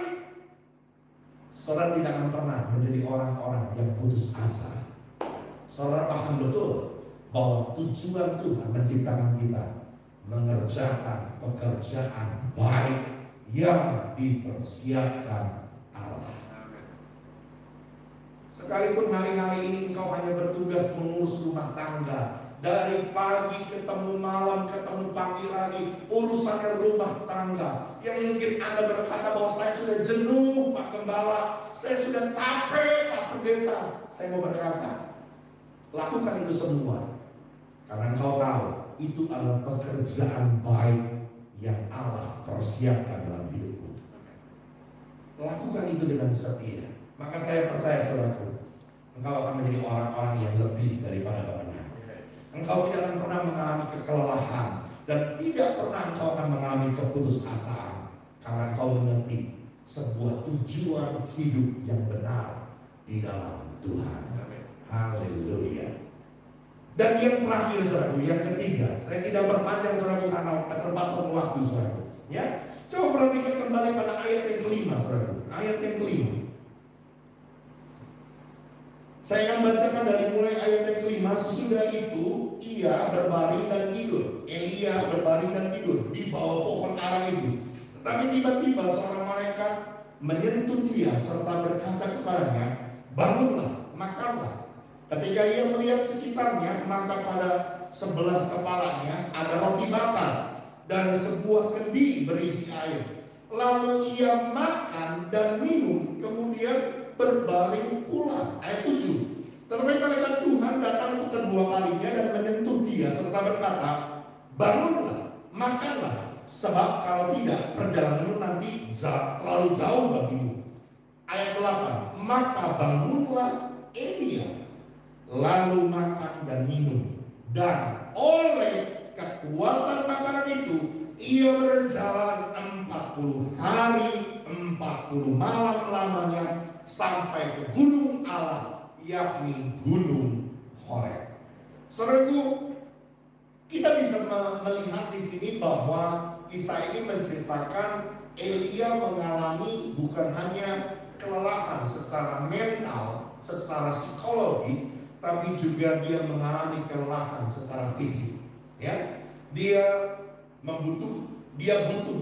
saudara tidak akan pernah menjadi orang-orang yang putus asa. Saudara paham betul bahwa tujuan Tuhan menciptakan kita mengerjakan pekerjaan baik yang dipersiapkan Allah. Sekalipun hari-hari ini engkau hanya bertugas mengurus rumah tangga, dari pagi ketemu malam, ketemu pagi lagi, urusannya rumah tangga, yang mungkin Anda berkata bahwa saya sudah jenuh Pak Gembala, saya sudah capek Pak Pendeta. Saya mau berkata, lakukan itu semua, karena engkau tahu itu adalah pekerjaan baik yang Allah persiapkan dalam hidupmu. Lakukan itu dengan setia. Maka saya percaya, saudaraku, engkau akan menjadi orang-orang yang lebih daripada pemenang. Engkau tidak akan pernah mengalami kelelahan, dan tidak pernah engkau akan mengalami keputusasaan, karena engkau mengerti sebuah tujuan hidup yang benar di dalam Tuhan. Haleluya. Dan yang terakhir, saudaraku, yang ketiga, saya tidak berpanjang, saudaraku, karena terbatas waktu, saudaraku. Ya, coba perhatikan kembali pada ayat yang kelima, saudaraku. Ayat yang kelima. Saya akan bacakan dari mulai ayat yang kelima. Sesudah itu ia berbaring dan tidur. Elia berbaring dan tidur di bawah pohon ara itu. Tetapi tiba-tiba seorang malaikat menyentuh dia serta berkata kepadanya, bangunlah, makanlah. Ketika ia melihat sekitarnya, maka pada sebelah kepalanya ada roti bakar dan sebuah kendi berisi air. Lalu ia makan dan minum, kemudian berbaring pula. Ayat 7. Tetapi malaikat Tuhan datang kedua kalinya dan menyentuh dia serta berkata, bangunlah, makanlah, sebab kalau tidak perjalananmu nanti terlalu jauh bagimu. Ayat 8, maka bangunlah Elia, lalu makan dan minum, dan oleh kekuatan makanan itu ia berjalan 40 hari 40 malam lamanya sampai ke gunung Allah, yakni gunung Horeb. Saudaraku, kita bisa melihat di sini bahwa kisah ini menceritakan Elia mengalami bukan hanya kelelahan secara mental, secara psikologi, tapi juga dia mengalami kelelahan secara fisik. Ya, dia butuh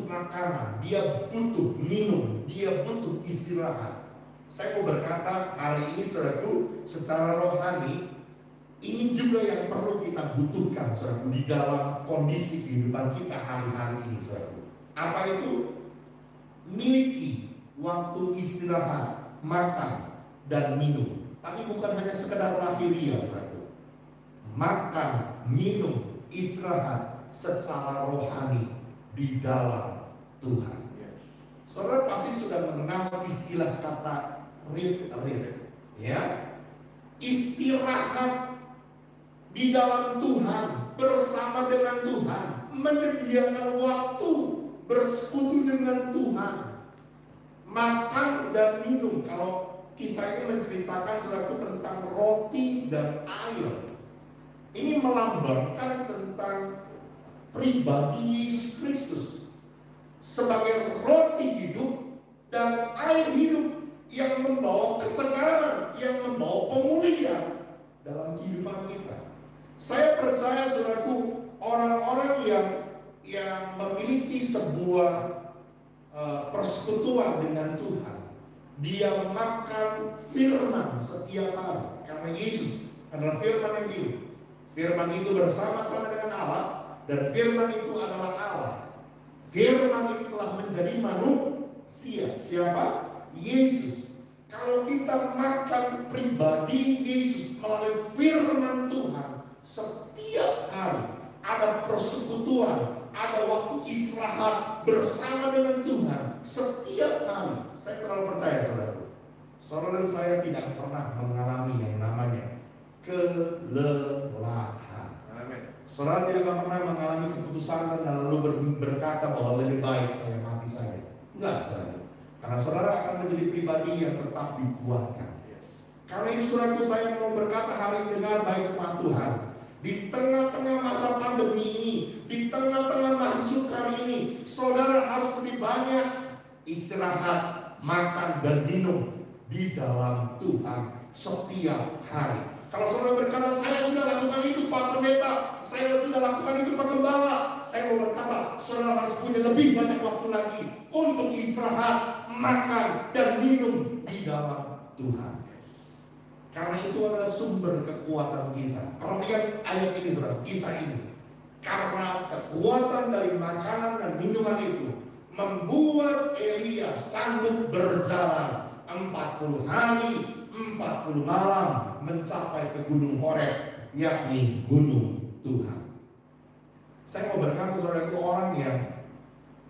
makanan, dia butuh minum, dia butuh istirahat. Saya mau berkata hari ini saudaraku, secara rohani ini juga yang perlu kita butuhkan saudaraku di dalam kondisi kehidupan kita hari-hari ini saudaraku. Apa itu? Miliki waktu istirahat, makan dan minum. Tapi bukan hanya sekedar lahiriah saudaraku. Makan, minum, istirahat secara rohani di dalam Tuhan. Saudara pasti sudah mengenal istilah kata rit, ya. Istirahat di dalam Tuhan, bersama dengan Tuhan, menyediakan waktu bersekutu dengan Tuhan, makan dan minum. Kalau kisah ini menceritakan saudaraku tentang roti dan air, ini melambangkan tentang pribadi Yesus Kristus sebagai roti hidup dan air hidup yang membawa kesegaran, yang membawa pemulihan dalam kehidupan kita. Saya percaya saudaraku, orang-orang yang memiliki sebuah persekutuan dengan Tuhan, dia makan firman setiap hari, karena Yesus adalah firman yang hidup. Firman itu bersama-sama dengan Allah, dan firman itu adalah Allah. Firman itu telah menjadi manusia. Siapa? Yesus. Kalau kita makan pribadi Yesus melalui firman Tuhan, setiap hari ada persekutuan, ada waktu istirahat bersama dengan Tuhan. Setiap hari. Saya terlalu percaya saudaraku, saudara dan saya tidak pernah mengalami yang namanya kelelahan. Saudara tidak akan pernah mengalami keputusan dan lalu berkata bahwa lebih baik saya mati saja. Enggak, saudara. Karena saudara akan menjadi pribadi yang tetap dikuatkan. Karena itu saudaraku, saya mau berkata hari ini dengan baik firman Tuhan. Di tengah-tengah masa pandemi ini, di tengah-tengah masa sukar ini, saudara harus lebih banyak istirahat, makan dan minum di dalam Tuhan setiap hari. Kalau saudara berkata, saya sudah lakukan itu Pak Pendeta, saya sudah lakukan itu Pak Gembala, saya mau berkata, saudara harus punya lebih banyak waktu lagi untuk istirahat, makan dan minum di dalam Tuhan. Karena itu adalah sumber kekuatan kita. Perhatikan ayat ini saudara, kisah ini. Karena kekuatan dari makanan dan minuman itu membuat Elia sanggup berjalan 40 hari 40 malam mencapai ke gunung Horeb, yakni gunung Tuhan. Saya mau berkata saudara, itu orang yang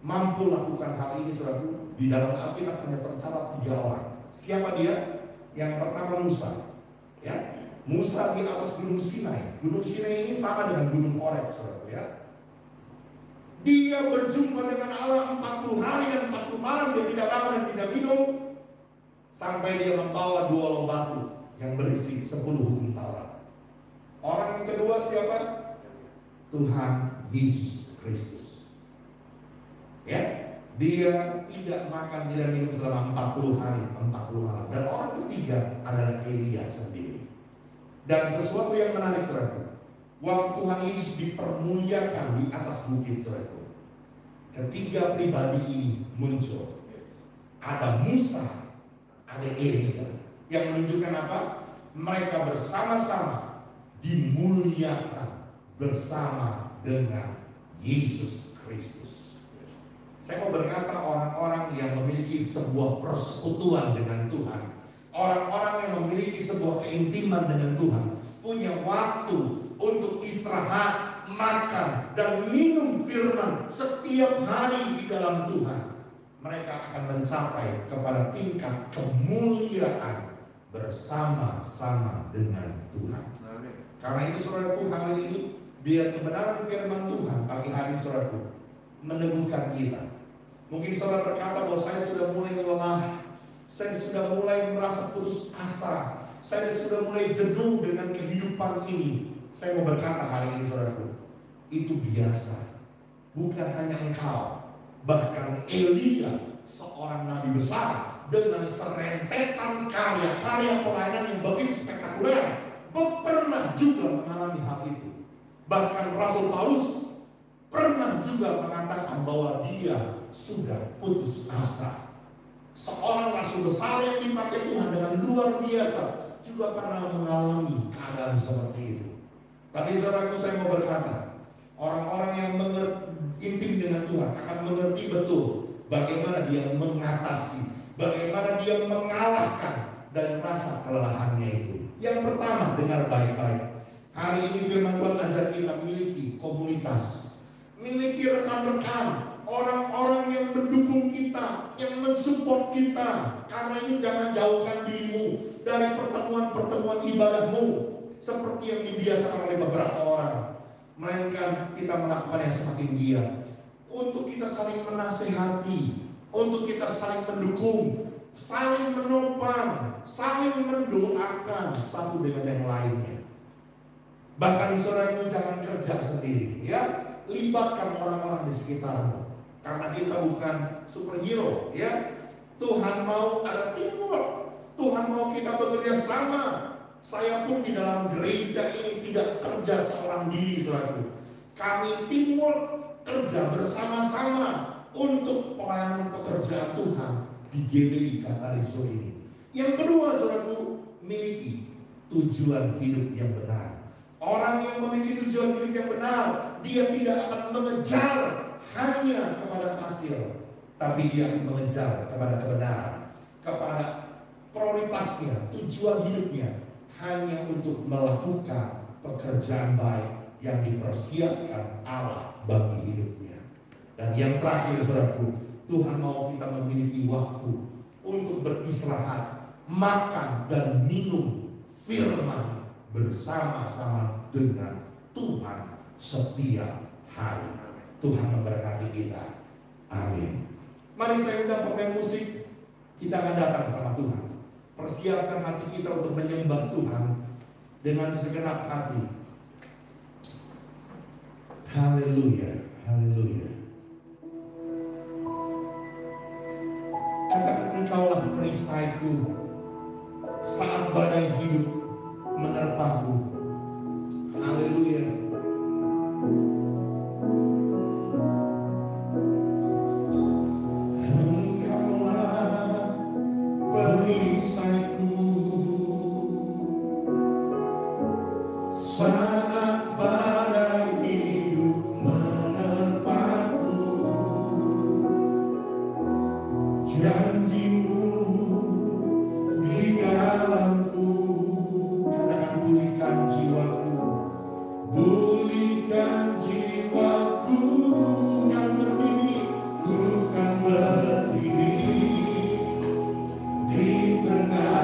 mampu lakukan hal ini saudara. Di dalam Alkitab hanya tercatat 3 orang. Siapa dia? Yang pertama Musa, ya. Musa di atas gunung Sinai. Gunung Sinai ini sama dengan gunung Horeb saudara, ya. Dia berjumpa dengan Allah 40 hari dan 40 malam, dia tidak makan dan tidak minum, sampai dia membawa 2 loh batu yang berisi 10 hukum Taurat. Orang yang kedua siapa? Tuhan Yesus Kristus. Ya, dia tidak makan tidak minum selama 40 hari 40 malam. Dan orang ketiga adalah Elia sendiri. Dan sesuatu yang menarik saudara, waktu Tuhan Yesus dipermuliakan di atas bukit saudara, ketiga pribadi ini muncul. Ada Musa, ada Elia, yang menunjukkan apa? Mereka bersama-sama dimuliakan bersama dengan Yesus Kristus. Saya mau berkata, orang-orang yang memiliki sebuah persekutuan dengan Tuhan, orang-orang yang memiliki sebuah keintiman dengan Tuhan, punya waktu untuk istirahat, makan, dan minum firman setiap hari di dalam Tuhan, mereka akan mencapai kepada tingkat kemuliaan bersama-sama dengan Tuhan. Karena itu saudaraku, hari ini biar kebenaran firman Tuhan pagi hari saudaraku meneguhkan kita. Mungkin saudara berkata bahwa saya sudah mulai lelah, saya sudah mulai merasa putus asa, saya sudah mulai jenuh dengan kehidupan ini. Saya mau berkata hari ini saudaraku, itu biasa. Bukan hanya engkau, bahkan Elia, seorang nabi besar dengan serentetan karya-karya pelayanan yang begitu spektakuler, pernah juga mengalami hal itu. Bahkan Rasul Paulus pernah juga mengatakan bahwa dia sudah putus asa. Seorang rasul besar yang dipakai Tuhan dengan luar biasa juga pernah mengalami keadaan seperti itu. Tapi saudaraku, saya mau berkata, orang-orang yang intim dengan Tuhan akan mengerti betul bagaimana dia mengatasi, bagaimana dia mengalahkan dari rasa kelelahannya itu. Yang pertama, dengar baik-baik. Hari ini firman Tuhan ajar kita miliki komunitas, miliki rekan-rekan, orang-orang yang mendukung kita, yang mensupport kita. Karena ini jangan jauhkan dirimu dari pertemuan-pertemuan ibadahmu seperti yang dibiasakan oleh beberapa orang, melainkan kita melakukan yang semakin giat untuk kita saling menasehati, untuk kita saling mendukung, saling menopang, saling mendoakan satu dengan yang lainnya. Bahkan saudaraku, jangan kerja sendiri, ya, libatkan orang-orang di sekitarmu, karena kita bukan superhero, ya. Tuhan mau ada teamwork, Tuhan mau kita bekerja sama. Saya pun di dalam gereja ini tidak kerja seorang diri, saudaraku. Kami teamwork, kerja bersama-sama untuk pelayanan pekerjaan Tuhan di GBI Katariso ini. Yang kedua, saudaraku, miliki tujuan hidup yang benar. Orang yang memiliki tujuan hidup yang benar, dia tidak akan mengejar hanya kepada hasil, tapi dia akan mengejar kepada kebenaran, kepada prioritasnya, tujuan hidupnya hanya untuk melakukan pekerjaan baik yang dipersiapkan Allah bagi hidupnya. Dan yang terakhir, saudaraku, Tuhan mau kita memiliki waktu untuk beristirahat, makan dan minum firman bersama-sama dengan Tuhan setiap hari. Tuhan memberkati kita. Amin. Mari saya undang pemain musik. Kita akan datang sama Tuhan. Persiapkan hati kita untuk menyembah Tuhan dengan segenap hati. Haleluya, haleluya. Katakan, engkaulah perisaiku saat badai hidup menerpaku. Haleluya. Engkaulah perisaiku saat badai hidup menerpaku. Janjimu di dalamku, katakan, pulihkan jiwaku, pulihkan jiwaku. Yang berdiri, ku kan berdiri di tengah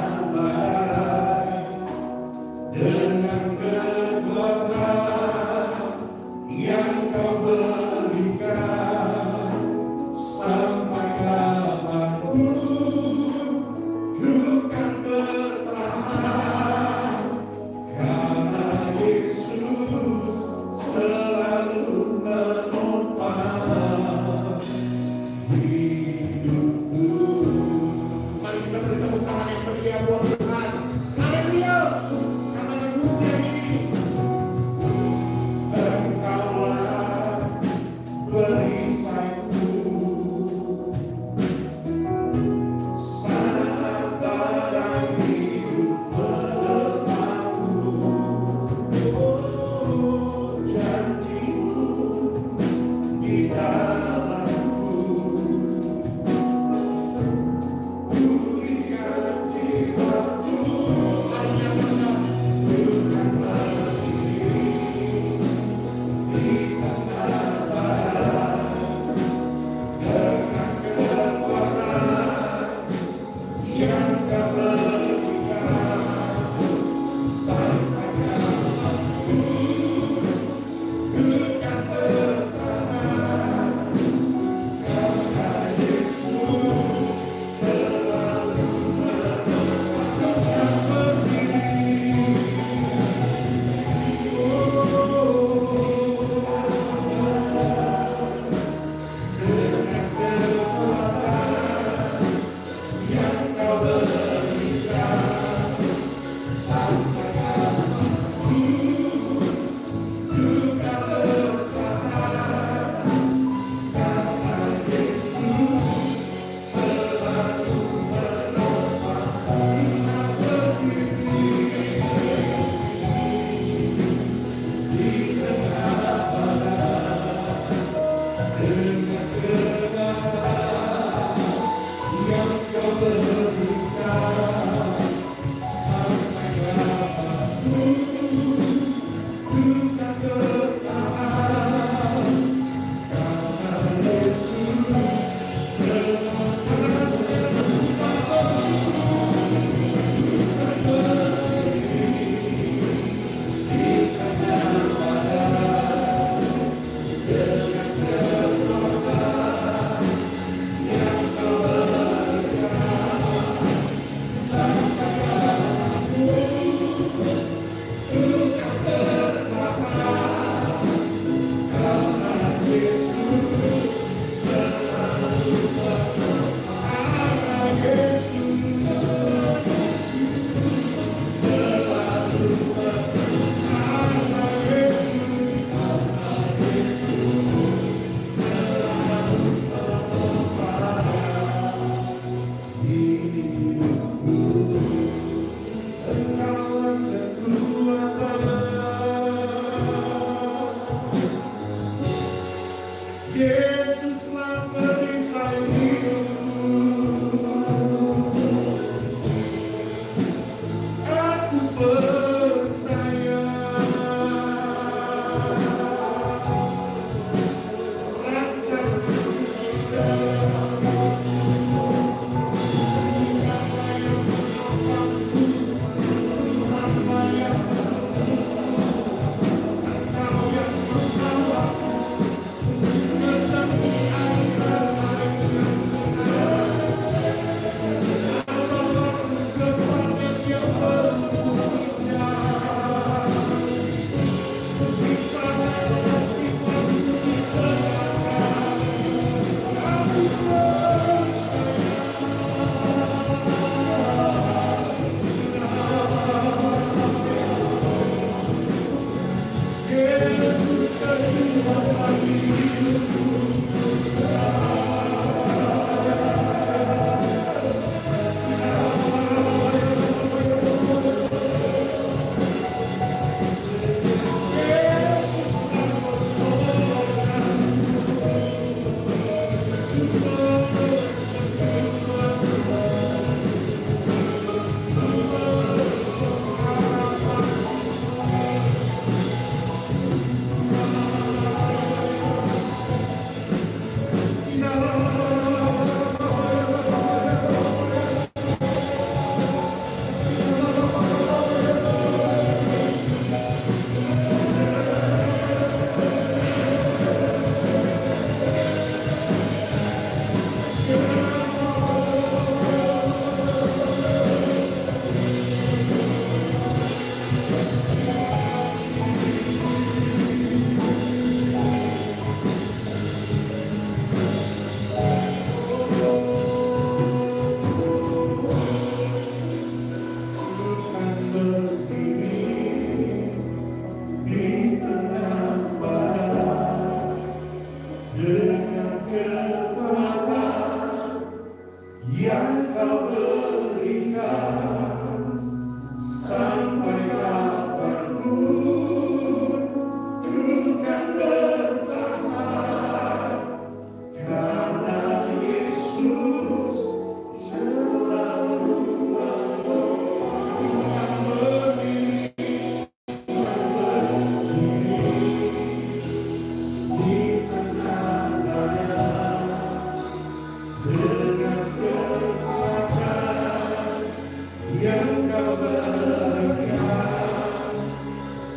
yang kau berikan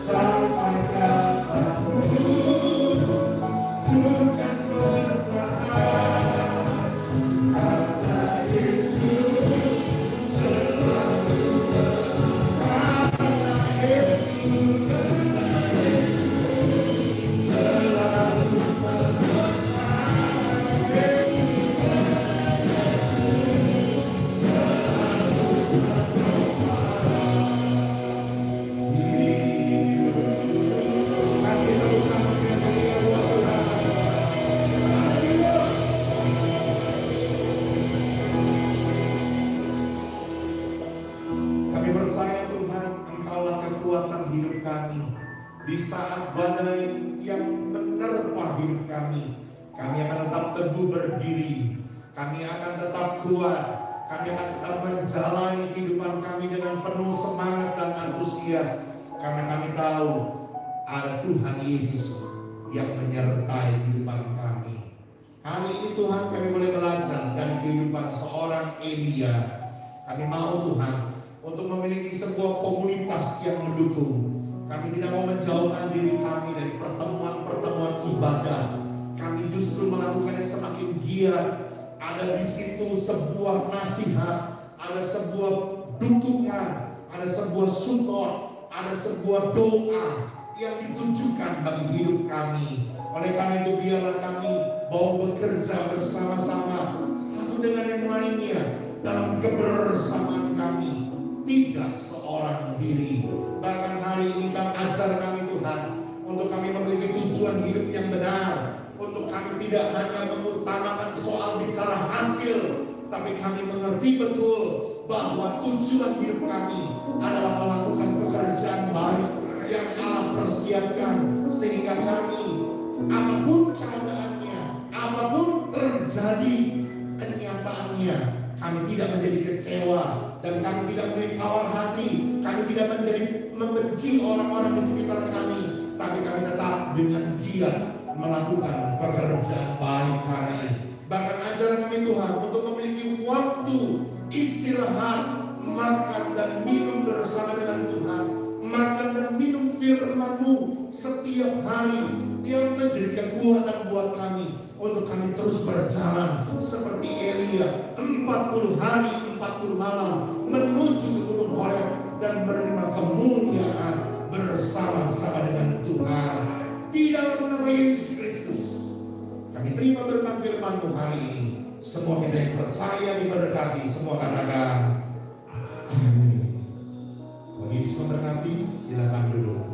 sampai katamu bukan bertahan kata Yesus selalu bertahan Yesus selalu bertahan Kami percaya Tuhan, Engkaulah kekuatan hidup kami. Di saat badai yang menerpa hidup kami, kami akan tetap teguh berdiri. Kami akan tetap kuat. Kami akan tetap menjalani kehidupan kami dengan penuh semangat dan antusias. Karena kami tahu ada Tuhan Yesus yang menyertai kehidupan kami. Hari ini Tuhan, kami boleh belajar dari kehidupan seorang Elia. Kami mau Tuhan untuk memiliki sebuah komunitas yang mendukung. Kami tidak mau menjauhkan diri kami dari pertemuan-pertemuan ibadah. Kami justru melakukannya semakin giat. Ada di situ sebuah nasihat, ada sebuah dukungan, ada sebuah support, ada sebuah doa yang ditujukan bagi hidup kami. Oleh karena itu biarlah kami mau bekerja bersama-sama satu dengan yang lainnya dalam kebersamaan kami. Tidak seorang diri. Bahkan hari ini kami ajar kami Tuhan untuk kami memiliki tujuan hidup yang benar. Untuk kami tidak hanya mengutamakan soal bicara hasil, tapi kami mengerti betul bahwa tujuan hidup kami adalah melakukan pekerjaan baik yang Allah persiapkan, sehingga kami apapun keadaannya, apapun terjadi kenyataannya, kami tidak menjadi kecewa dan kami tidak menjadi tawar hati, kami tidak menjadi membenci orang-orang di sekitar kami, tapi kami tetap dengan giat melakukan pekerjaan baik kami. Bahkan ajar kami Tuhan untuk memiliki waktu istirahat, makan dan minum bersama dengan Tuhan, makan dan minum firman-Mu setiap hari yang menjadi kekuatan buat kami untuk kami terus berjalan seperti Elia 40 hari 40 malam menuju ke Gunung Horeb dan menerima kemuliaan bersama-sama dengan Tuhan. Di dalam nama Yesus Kristus kami terima berkat firman-Mu hari ini. Semua kita yang percaya diberkati, semua katakan amin. Tuhan Yesus memberkati. Silakan duduk.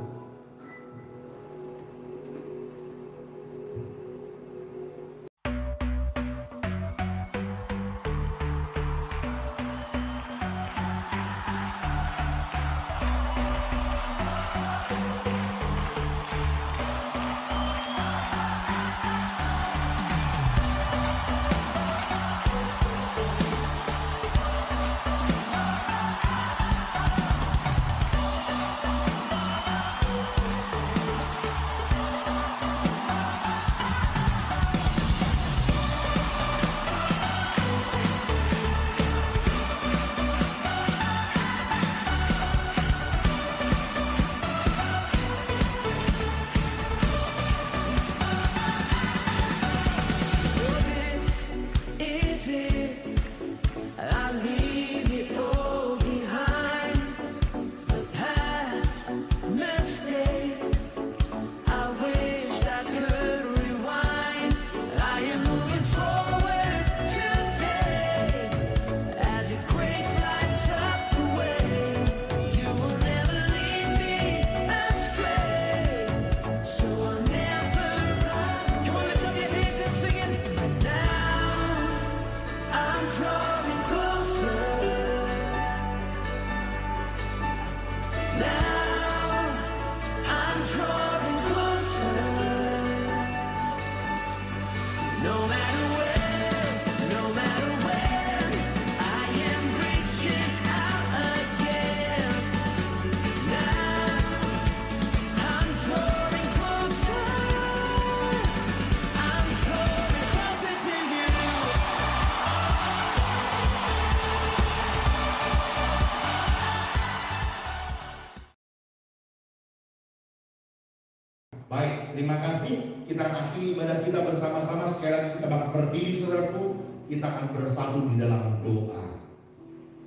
Baik, terima kasih. Kita akhiri ibadah kita bersama-sama. Sekali lagi kita bakal berdiri, saudaraku. Kita akan bersatu di dalam doa.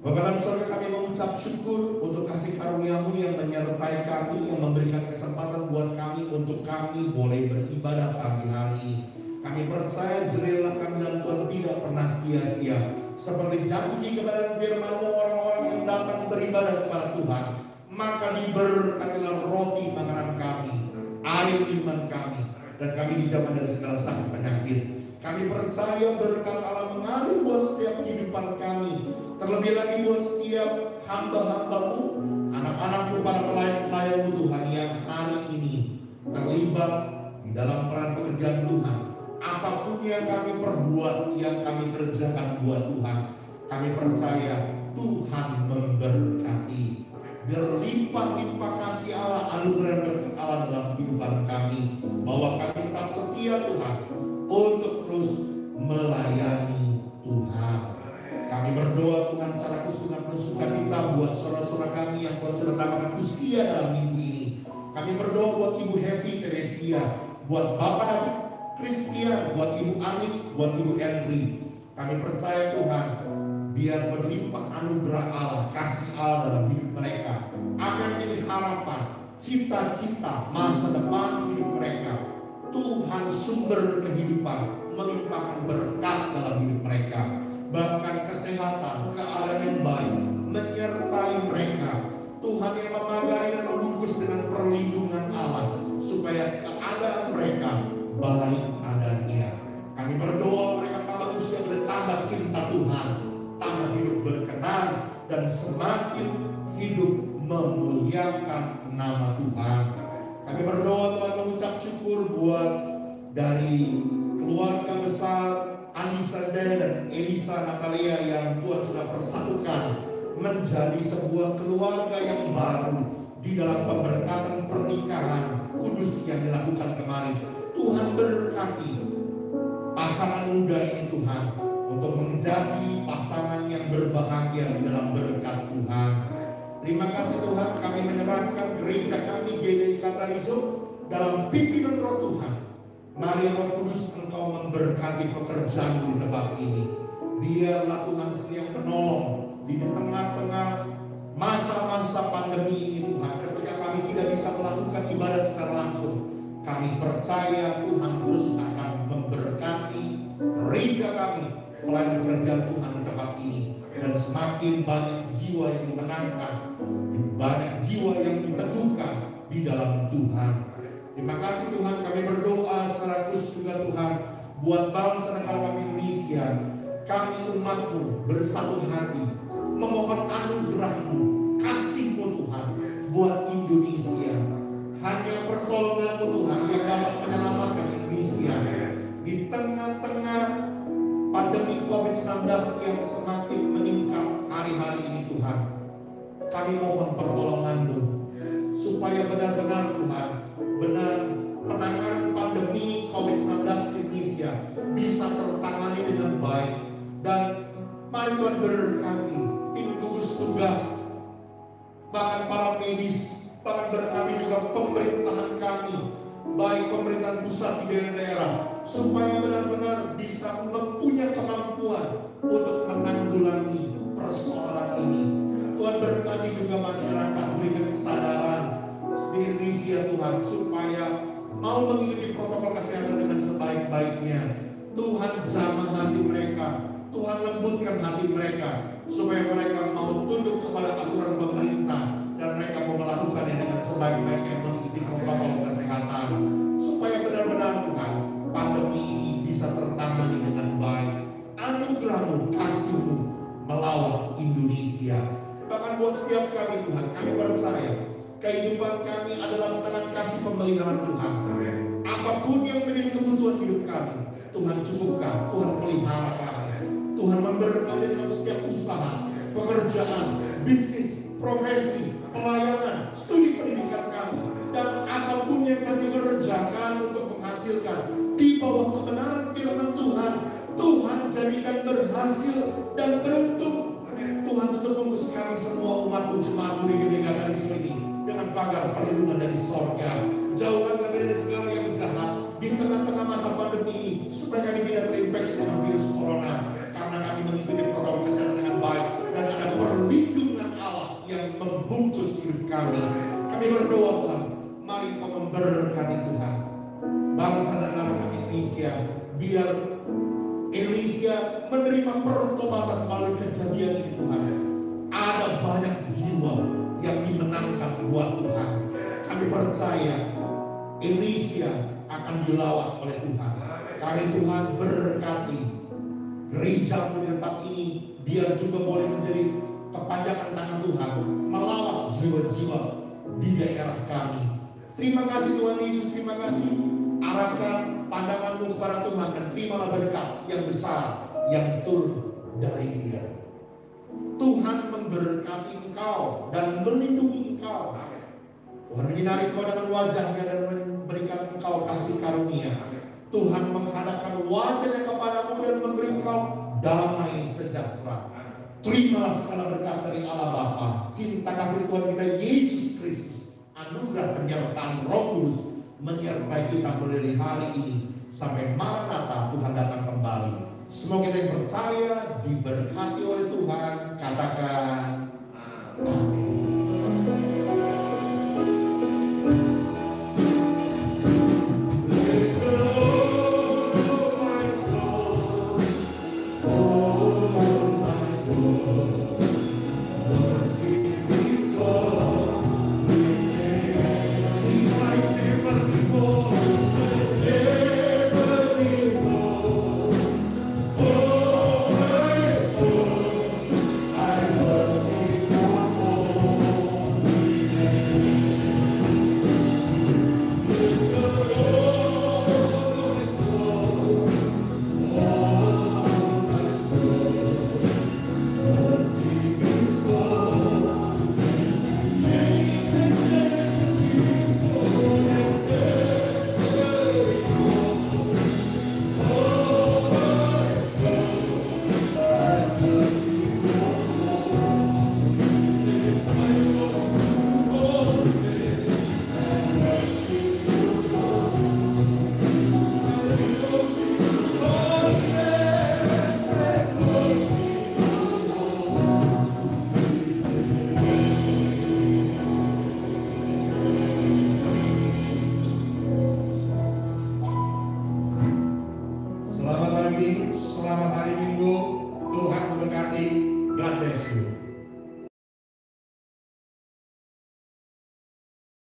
Bapak dalam surga, kami mengucap syukur untuk kasih karunia-Mu yang menyertai kami, yang memberikan kesempatan buat kami untuk kami boleh beribadah pagi hari ini. Kami percaya jerilah kami dalam Tuhan tidak pernah sia-sia. Seperti janji kepada firman-Mu, orang-orang yang datang beribadah kepada Tuhan, maka diberkatilah roti makanan kami, air minuman kami, dan kami dijauhkan dari segala sakit penyakit. Kami percaya berkat Allah mengalir buat setiap kehidupan kami, terlebih lagi buat setiap hamba-hamba-Mu, anak-anak-Mu, para pelayan-pelayan-Mu Tuhan yang hari ini terlibat di dalam peran pekerjaan Tuhan. Apapun yang kami perbuat, yang kami kerjakan buat Tuhan, kami percaya Tuhan memberkati. Berlimpah-limpah kasih Allah, anugerah berkat Allah dalam kehidupan kami, bahwa kami tetap setia Tuhan untuk terus melayani Tuhan. Kami berdoa Tuhan secara khusus dengan bersuka cita buat saudara-saudara kami yang Tuhan sudah tambahkan usia dalam minggu ini. Kami berdoa buat Ibu Hevi Teresia, buat Bapak David Christian, buat Ibu Ani, buat Ibu Endri. Kami percaya Tuhan, biar berlimpah anugerah Allah, kasih Allah dalam hidup mereka. Apa yang menjadi harapan, cita-cita masa depan hidup mereka, Tuhan sumber kehidupan melimpahkan berkat dalam hidup mereka. Bahkan kesehatan, keadaan yang baik menyertai mereka. Tuhan yang memagari dan membungkus dengan perlindungan Allah, supaya keadaan mereka baik adanya. Kami berdoa mereka tambah usia, bertambah cinta Tuhan, tambah hidup berkenan, dan semakin hidup memuliakan nama Tuhan. Kami berdoa Tuhan, mengucap syukur buat dari keluarga besar Andi Sandel dan Elisa Natalia yang Tuhan sudah persatukan menjadi sebuah keluarga yang baru di dalam pemberkatan pernikahan kudus yang dilakukan kemarin. Tuhan berkati pasangan muda ini Tuhan, untuk menjadi pasangan yang berbahagia di dalam berkat Tuhan. Terima kasih Tuhan, kami menyerahkan gereja kami GBI Katalizo dalam pimpinan Roh Tuhan. Mari Roh Kudus Engkau memberkati pekerjaan di tempat ini. Biarlah Tuhan sendiri yang menolong di tengah-tengah masa-masa pandemi ini Tuhan, ketika kami tidak bisa melakukan ibadah secara langsung. Kami percaya Tuhan terus akan memberkati gereja kami, pelayan pekerjaan Tuhan di tempat ini, dan semakin banyak jiwa yang dimenangkan, banyak jiwa yang diteguhkan di dalam Tuhan. Terima kasih Tuhan, kami berdoa secara khusus juga Tuhan buat bangsa negara kami Indonesia. Kami umat-Mu bersatu hati memohon anugerah-Mu, kasih-Mu Tuhan buat Indonesia. Hanya pertolongan-Mu Tuhan yang dapat menyelamatkan Indonesia di tengah-tengah pandemi COVID-19 yang semakin meningkat hari-hari ini Tuhan. Kami mohon pertolongan-Mu supaya benar-benar Tuhan, benar penanganan pandemi COVID-19 di Indonesia bisa tertangani dengan baik. Dan mari Tuhan berkati tim gugus tugas, bahkan para medis, bahkan berkati juga pemerintahan kami, baik pemerintahan pusat di daerah-daerah, supaya benar-benar bisa mempunyai kemampuan untuk menanggulangi persoalan ini. Tuhan berkati juga masyarakat, berikan kesadaran di Indonesia Tuhan, supaya mau mengikuti protokol kesehatan dengan sebaik-baiknya. Tuhan jamah hati mereka, Tuhan lembutkan hati mereka, supaya mereka mau tunduk kepada aturan pemerintah, dan mereka mau melakukannya dengan sebaik-baiknya, mengikuti protokol kesehatan, supaya benar-benar Tuhan pandemi ini bisa tertangani dengan baik. Anugerah-Mu, kasih-Mu melawat Indonesia. Bahkan buat setiap kami Tuhan, kami percaya kehidupan kami adalah tangan kasih pemeliharaan Tuhan. Apapun yang menjadi kebutuhan hidup kami, Tuhan cukupkan, Tuhan pelihara kami. Tuhan memberkati dalam setiap usaha, pekerjaan, bisnis, profesi, pelayanan, studi pendidikan kami, dan apapun yang kami kerjakan untuk menghasilkan di bawah kebenaran firman Tuhan. Tuhan jadikan berhasil dan beruntung. Tuhan tutup bungkus kami semua umat-Mu, jemaat-Mu di GBI Katalizo ini dengan pagar perlindungan dari sorga. Jauhkan kami dari segala yang jahat di tengah-tengah masa pandemi ini, supaya kami tidak terinfeksi dengan virus corona, karena kami mengikuti protokol kesehatan dengan baik dan ada perlindungan Allah yang membungkus hidup kami. Kami berdoa Tuhan, mari Kau memberkati Tuhan bangsa dan negara kami Indonesia, biar Indonesia menerima pertobatan melalui kejadian ini Tuhan. Ada banyak jiwa yang dimenangkan buat Tuhan. Kami percaya Indonesia akan dilawat oleh Tuhan. Kami Tuhan berkati gereja di tempat ini, biar juga boleh menjadi kepanjangan tangan Tuhan melawat jiwa-jiwa di daerah kami. Terima kasih Tuhan Yesus, terima kasih. Arahkan pandangan-Mu kepada Tuhan dan terimalah berkat yang besar yang turun dari Dia. Tuhan memberkati engkau dan melindungi engkau. Tuhan menyinari engkau dengan wajahnya dan memberikan engkau kasih karunia. Tuhan menghadapkan wajahnya kepadamu dan memberi engkau damai sejahtera. Terimalah segala berkat dari Allah Bapa, cinta kasih Tuhan kita Yesus Kristus, anugerah penyertaan Roh Kudus menyertai kita mulai dari hari ini sampai Maranatha Tuhan datang kembali. Semoga kita yang percaya diberkati oleh Tuhan. Katakan